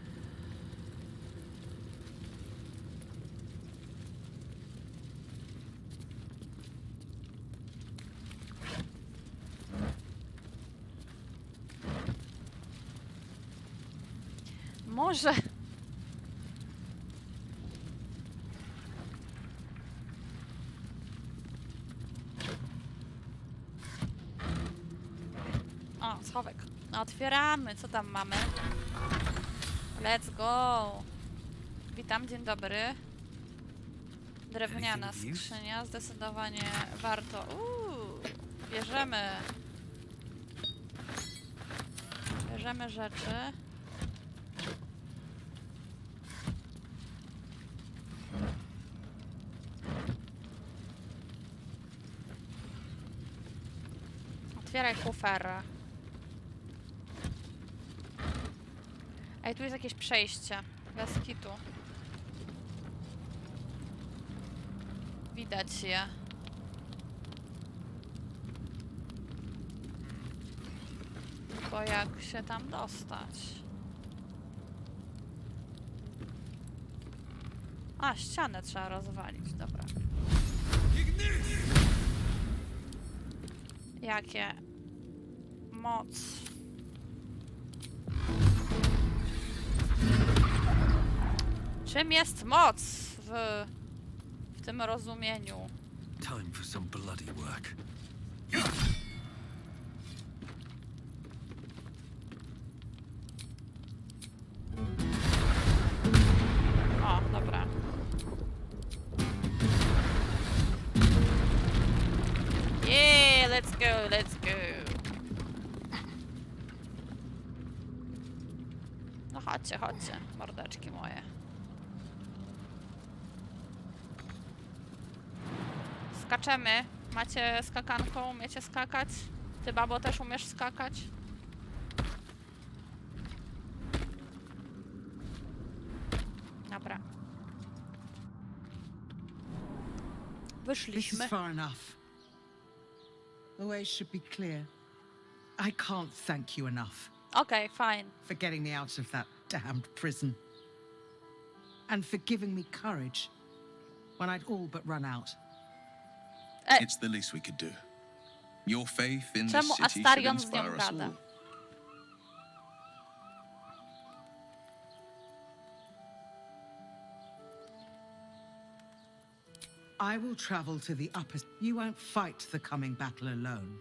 Może... O, schowek. No, otwieramy. Co tam mamy? Let's go. Witam, dzień dobry. Drewniana skrzynia. Zdecydowanie warto. Bierzemy. Bierzemy rzeczy. Otwieraj kufer. Ej, tu jest jakieś przejście. Bez kitu. Widać je. Tylko jak się tam dostać? A, ścianę trzeba rozwalić, dobra. Jakie? Moc. Czym jest moc w tym rozumieniu?
Time for some bloody work.
O, dobra. Yeah, let's go, let's go. No chodźcie, chodźcie, mordeczki moje. Skaczemy. Macie skakanką? Umiecie skakać? Ty, babo, też umiesz skakać? Dobra.
This
Wyszliśmy.
is far enough. The way should be clear. I can't thank you enough.
Okay, fine.
For getting me out of that damned prison. And for giving me courage when I'd all but run out.
It's the least we could do. Your faith in this
Czemu
city should
Astarion z nią
inspire us
gada?
all.
I will travel to the upper... You won't fight the coming battle alone.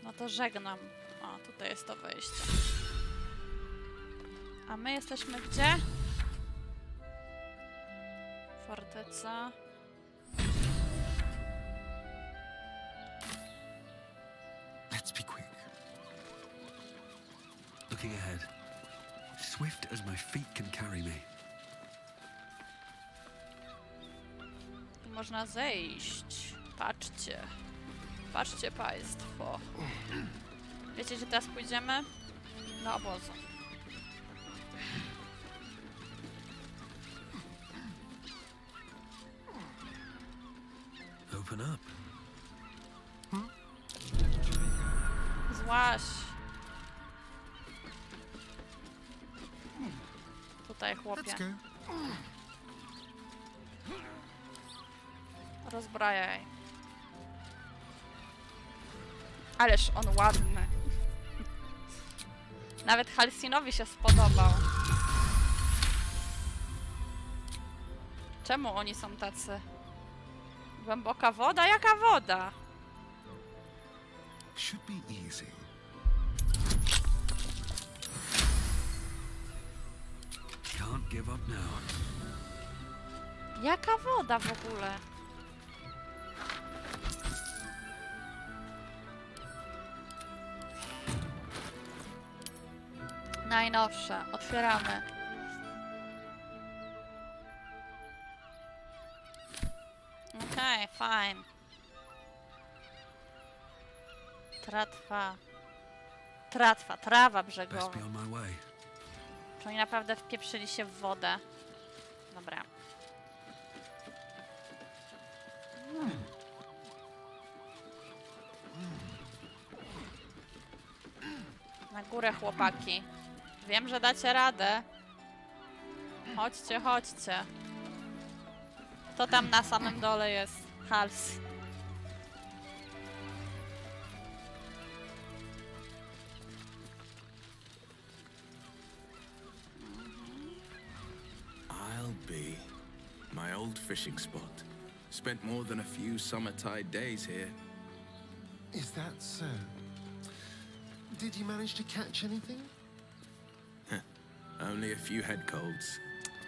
No to żegnam. O, tutaj jest to wejście. A my jesteśmy gdzie? Forteca.
Let's be quick. Looking ahead. Swift as my feet can carry me.
Tu można zejść. Patrzcie. Patrzcie państwo. Wiecie, gdzie teraz pójdziemy? Do obozu.
Open up.
Złaś. Tutaj, chłopie. Rozbrajaj. Ależ on ładny. Nawet Halcinowi się spodobał. Czemu oni są tacy? Głęboka woda? Jaka woda?
Should be easy. Can't give up now.
Jaka woda w ogóle? Najnowsze. Otwieramy. Okej, fine. Tratwa. Tratwa, trawa brzegowa.
Best be on my way.
Czy oni naprawdę wpieprzyli się w wodę? Dobra. Na górę, chłopaki. Wiem, że dacie radę. Chodźcie, chodźcie. Kto tam na samym dole jest? Hals.
I'll be my old fishing spot. Spent more than a few summertide days here.
Is that so? Did you manage to catch anything?
Only a few head colds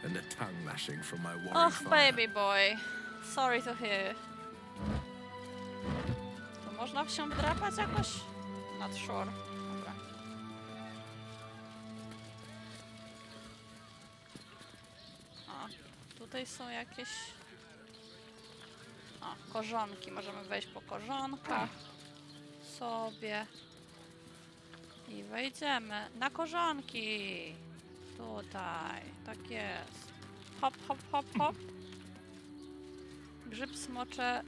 and a tongue lashing from my worried
Och,
father.
baby boy. Sorry to hear. Tu można się drapać jakoś? Not sure. Dobra. O, tutaj są jakieś... O, korzonki. Możemy wejść po korzonkach. Sobie. I wejdziemy na korzonki. Tutaj. Tak jest. Hop, hop, hop, hop. Grzyb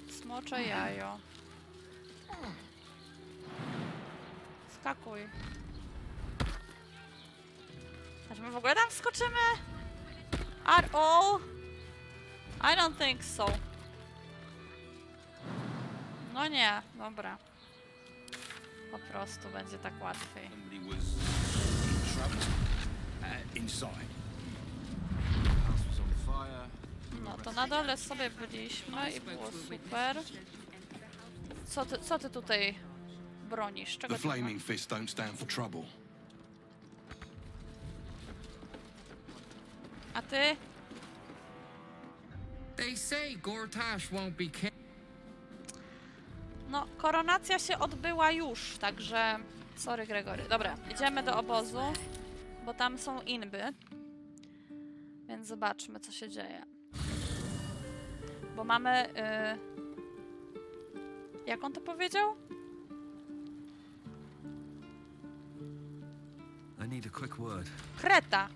smocze jajo. Skakuj. Aż my w ogóle tam wskoczymy? At all? I don't think so. No nie, dobra. Po prostu będzie tak łatwiej.
Somebody was in trouble. Inside.
House was on fire.
No to na dole sobie byliśmy i było super. Co ty tutaj bronisz? Czego
The
ty
flaming fist don't stand for trouble.
A ty?
They say Gortash won't be
No, koronacja się odbyła już, także... Sorry, Gregory. Dobra, idziemy do obozu, bo tam są inby. Więc zobaczmy, co się dzieje. Bo mamy... Jak on to powiedział?
I need a quick word.
Kreta.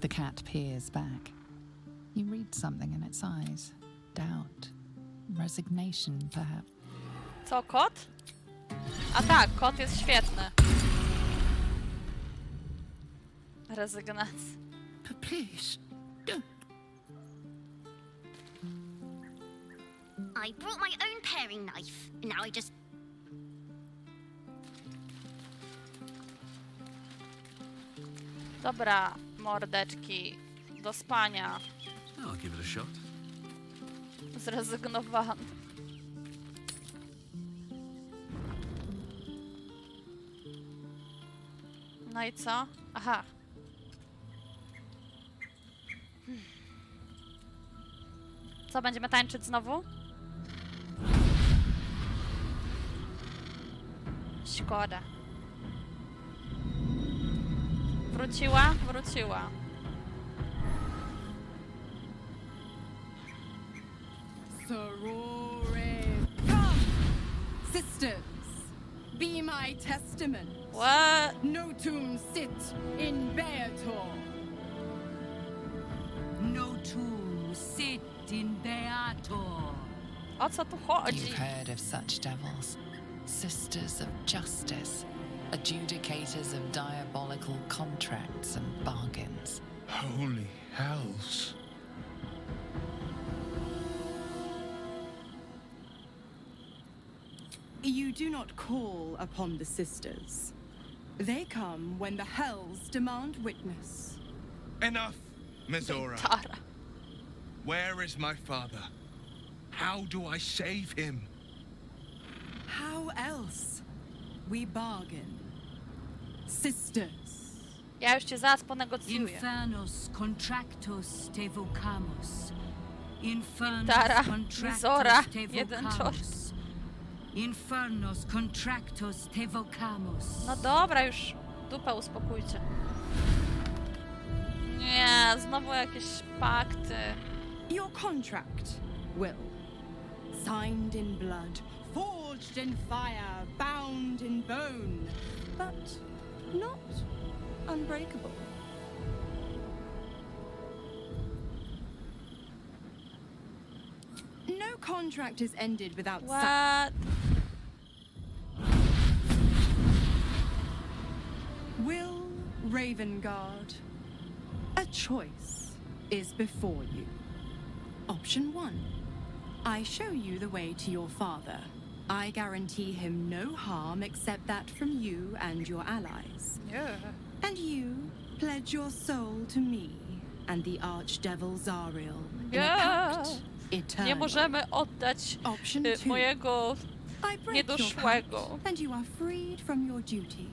The cat peers back. You read something in its eyes. Doubt. Resignation, perhaps.
Co, kot? A tak, kot jest świetny. Rezygnacja.
But please, don't.
I brought my own paring knife, and now I just...
Dobra, mordeczki. Do spania.
I'll give it a shot.
Zrezygnowany. No i co? Aha. Co, będziemy tańczyć znowu? Szkoda. Wróciła? Wróciła.
Sorore. Come, sisters, be my testament.
What?
Notum sit in Beator.
Notum sit in Beator.
O co tu chodzi?
You've heard of such devils. Sisters of justice. Adjudicators of diabolical contracts and bargains.
Holy hells.
You do not call upon the sisters. They come when the hells demand witness.
Enough, Mizora. Where is my father? How do I save him?
How else? We bargain. Sisters.
Ja już cię zaraz ponegocjuję.
Infernos contractus te vocamus.
Tara,
Infernos
Mizora,
contractus te
jeden
vocamus. Infernos contractus te vocamus.
No dobra, już dupę uspokójcie. Nie, znowu jakieś pakty.
Your contract, Will. Signed in blood, forged in fire, bound in bone, but not unbreakable. No contract is ended without
What?
Will Ravengard, a choice is before you. Option 1. I show you the way to your father. I guarantee him no harm except that from you and your allies.
Yeah.
And you pledge your soul to me and the archdevil Zariel in a pact eternal.
Nie możemy oddać mojego
I break
niedoszłego.
your pact, and you are freed from your duty.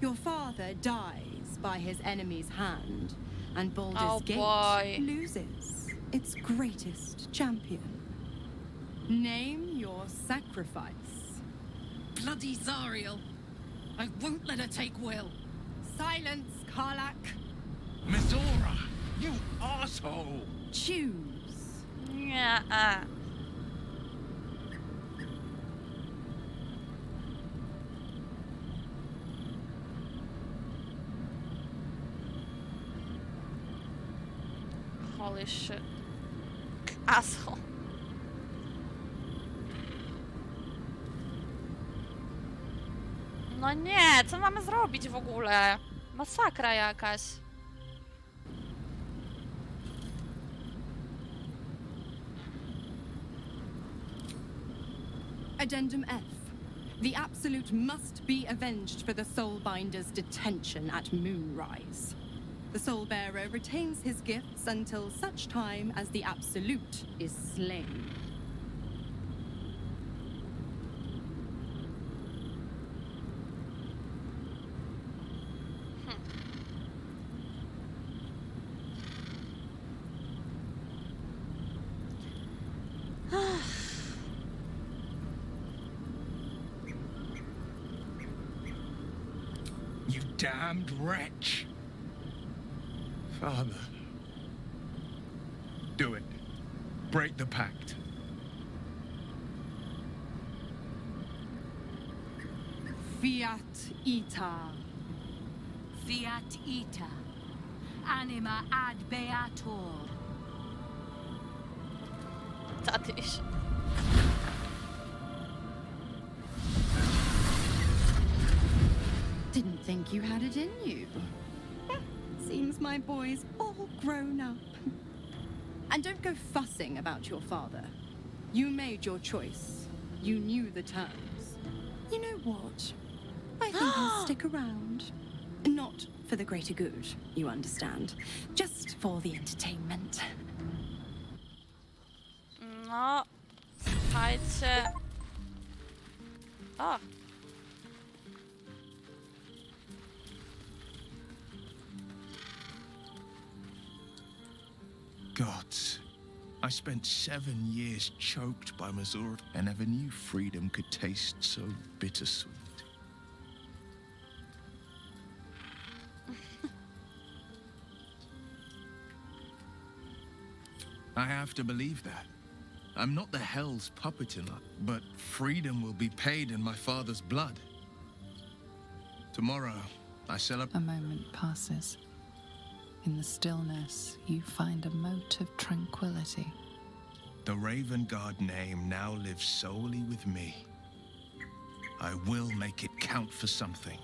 Your father dies by his enemy's hand, and Baldur's Gate loses its greatest champion. Name your sacrifice.
Bloody Zariel. I won't let her take Will.
Silence, Karlak.
Mizora, you asshole!
Choose.
Nie. Holy shit. Asshole. No nie, co mamy zrobić w ogóle? Masakra jakaś.
Addendum F. The Absolute must be avenged for the Soulbinder's detention at Moonrise. The Soulbearer retains his gifts until such time as the Absolute is slain.
You damned wretch! Father. Do it. Break the pact.
Fiat Ita.
Fiat ita. anima ad beator.
Tatyś.
Didn't think you had it in you. Seems my boy's all grown up. And don't go fussing about your father. You made your choice. You knew the terms. You know what? I think I'll stick around. Not for the greater good, you understand. Just for the entertainment.
No. Słuchajcie. O.
Gods, I spent 7 years choked by Missouri. I never knew freedom could taste so bittersweet. I have to believe that. I'm not the hell's puppet enough, but freedom will be paid in my father's blood. Tomorrow, I celebrate.
A moment passes. In the stillness, you find a mote of tranquility.
The Raven Guard name now lives solely with me. I will make it count for something.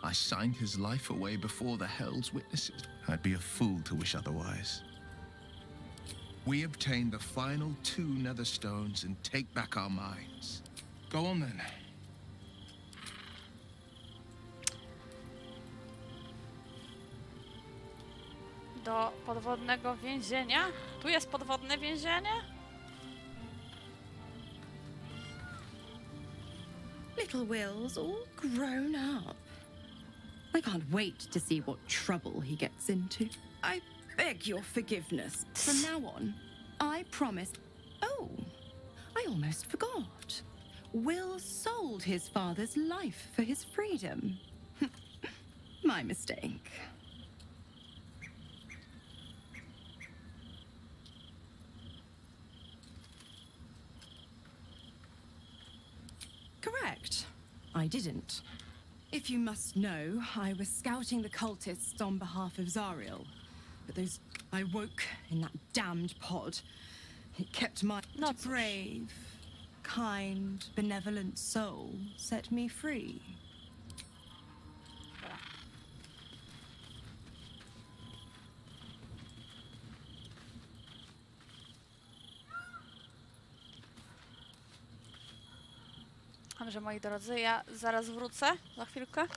I signed his life away before the Hell's witnesses. I'd be a fool to wish otherwise. We obtain the final 2 nether stones and take back our minds. Go on then.
Do podwodnego więzienia? Tu jest podwodne więzienie?
Little Will's all grown up. I can't wait to see what trouble he gets into. I beg your forgiveness. From now on, I promise... Oh, I almost forgot. Will sold his father's life for his freedom. My mistake. Correct. I didn't. If you must know, I was scouting the cultists on behalf of Zariel. But I woke in that damned pod. It kept my brave, kind, benevolent soul set me free.
Dobrze, moi drodzy, ja zaraz wrócę, za chwilkę.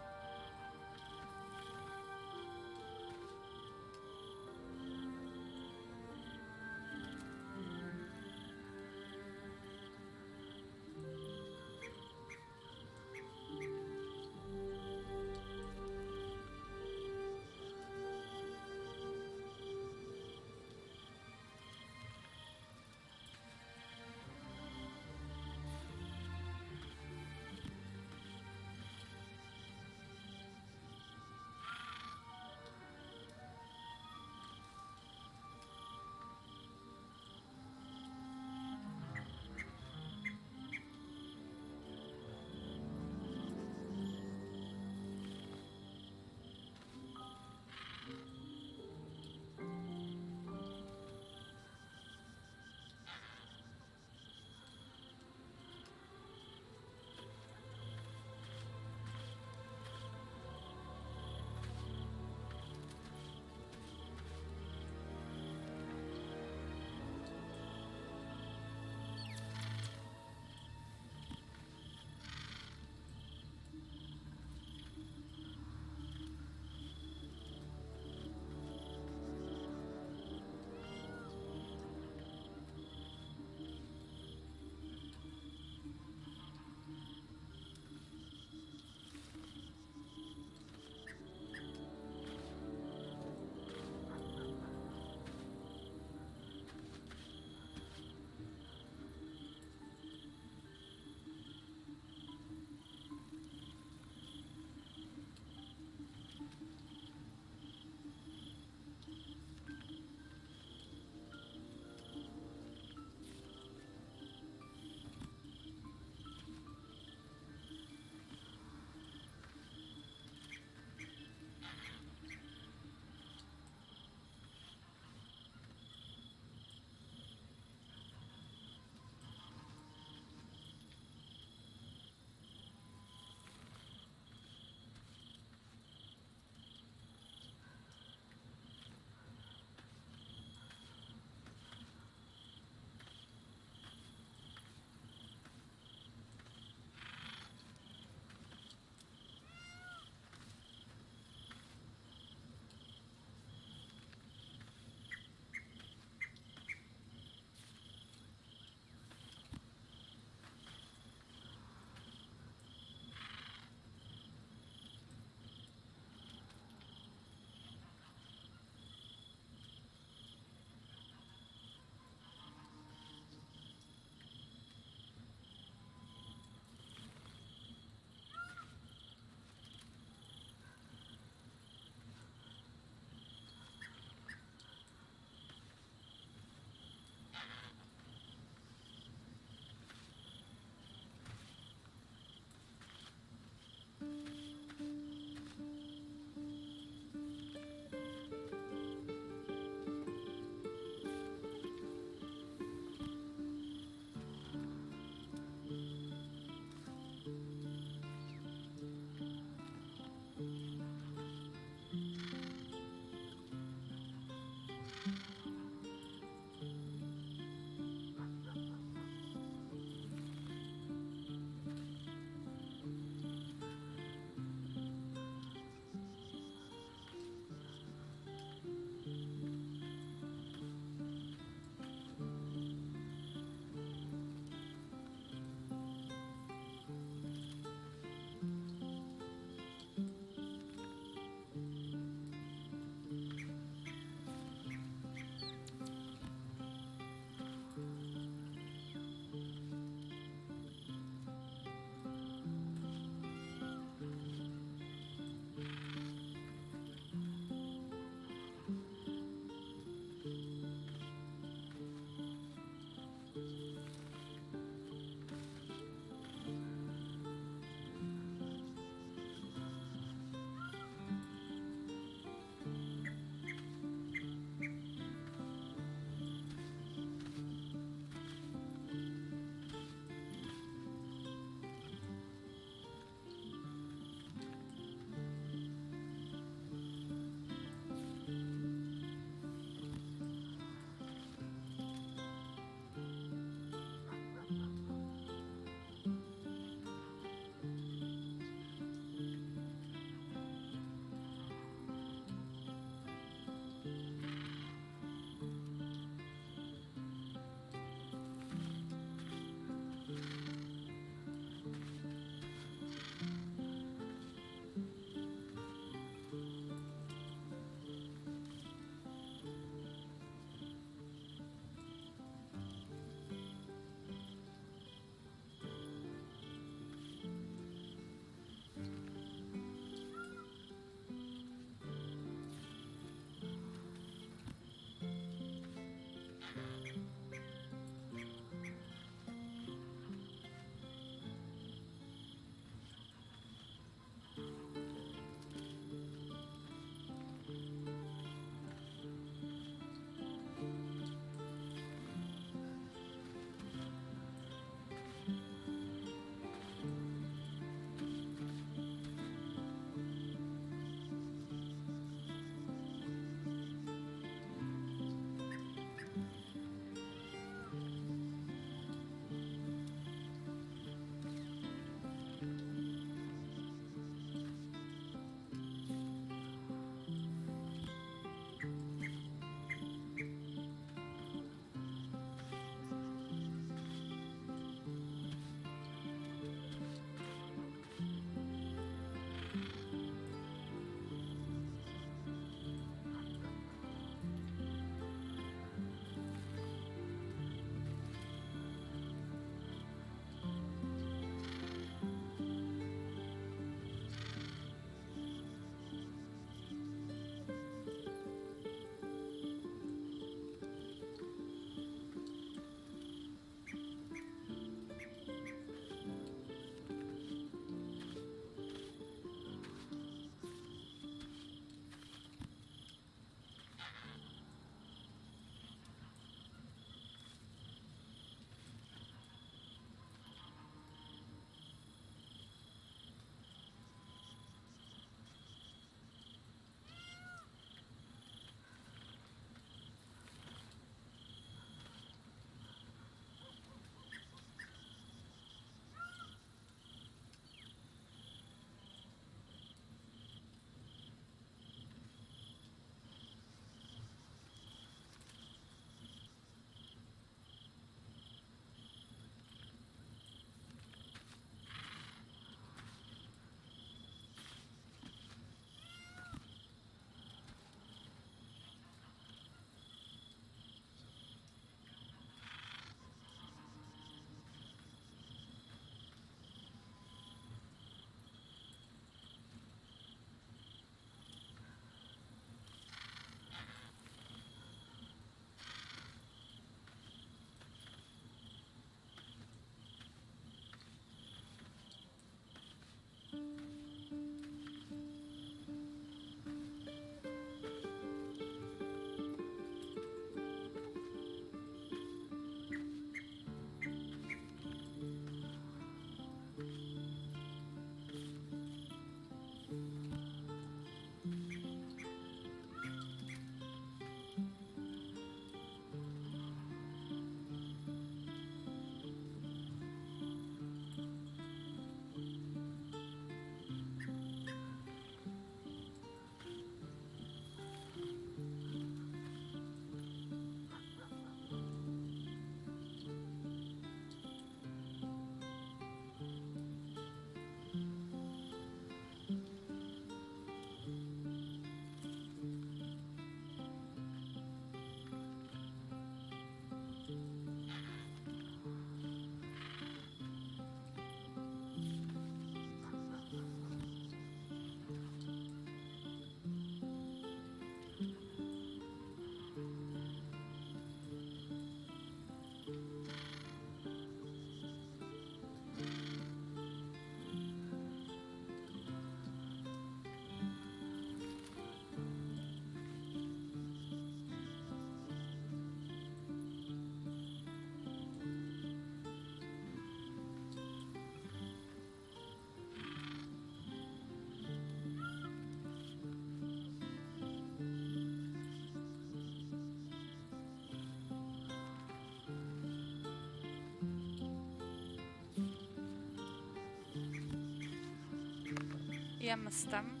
Próbujemy z tym.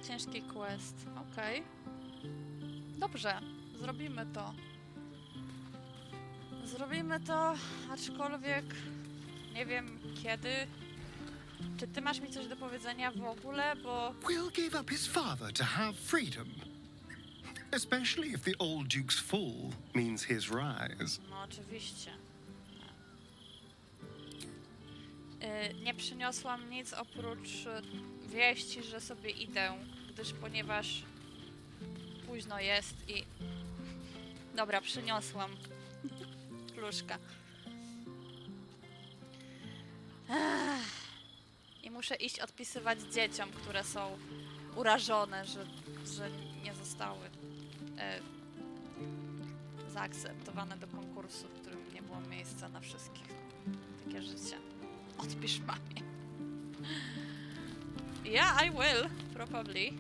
Ciężki quest. Okej. Dobrze. Zrobimy to. Zrobimy to, aczkolwiek nie wiem kiedy. Czy ty masz mi coś do powiedzenia w ogóle, bo...
Will gave up his father to have freedom. Especially if the old Duke's fall means his rise.
No oczywiście. Nie przyniosłam nic oprócz wieści, że sobie idę, ponieważ późno jest i... Dobra, przyniosłam. Pluszka. I muszę iść odpisywać dzieciom, które są urażone, że nie zostały zaakceptowane do konkursu, w którym nie było miejsca na wszystkich. Takie życie. Odpisz mamie. Yeah, I will. Probably.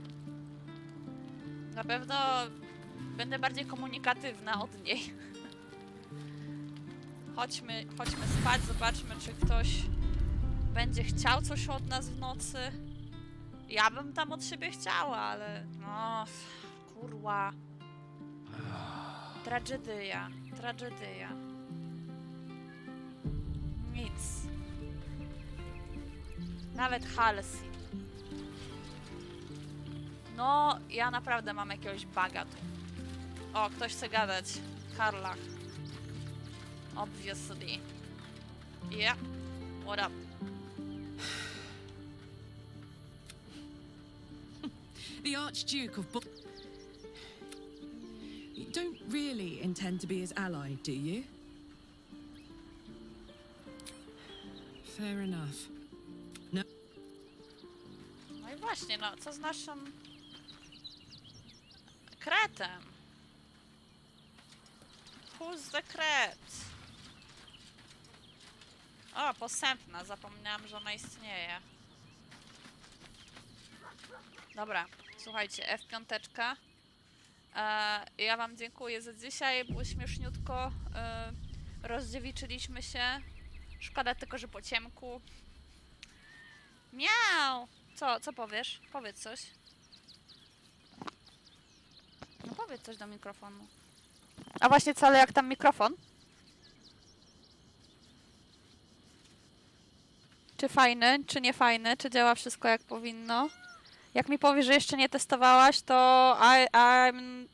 Na pewno będę bardziej komunikatywna od niej. Chodźmy spać, zobaczmy, czy ktoś będzie chciał coś od nas w nocy. Ja bym tam od siebie chciała, ale no, kurwa. Tragedia, tragedia. Nic. Nawet Halsey. No, ja naprawdę mam jakiegoś baga tu. O, ktoś chce gadać. Karla. Obviously. Yeah. What up?
The Archduke of You don't really intend to be his ally, do you? Fair enough. No.
No i właśnie, no, co z naszym kretem? Who's the kret? O, posępna. Zapomniałam, że ona istnieje. Dobra, słuchajcie, F5. Ja wam dziękuję za dzisiaj. Było śmieszniutko. Rozdziewiczyliśmy się. Szkoda tylko, że po ciemku. Miau! Co powiesz? Powiedz coś. No powiedz coś do mikrofonu. A właśnie, ale jak tam mikrofon? Czy fajny, czy nie fajny? Czy działa wszystko jak powinno? Jak mi powiesz, że jeszcze nie testowałaś, to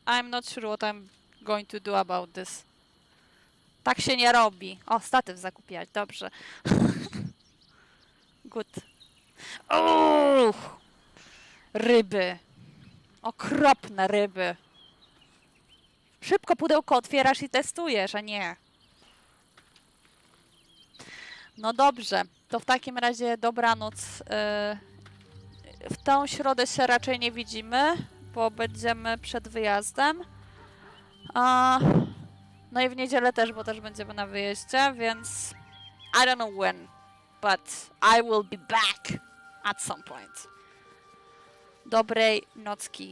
I'm not sure what I'm going to do about this. Tak się nie robi. O, statyw zakupiłaś, dobrze. Good. Ryby. Okropne ryby. Szybko pudełko otwierasz i testujesz, a nie. No dobrze, to w takim razie dobranoc. W tą środę się raczej nie widzimy, bo będziemy przed wyjazdem. No i w niedzielę też, bo też będziemy na wyjeździe, więc I don't know when, but I will be back at some point. Dobrej nocki.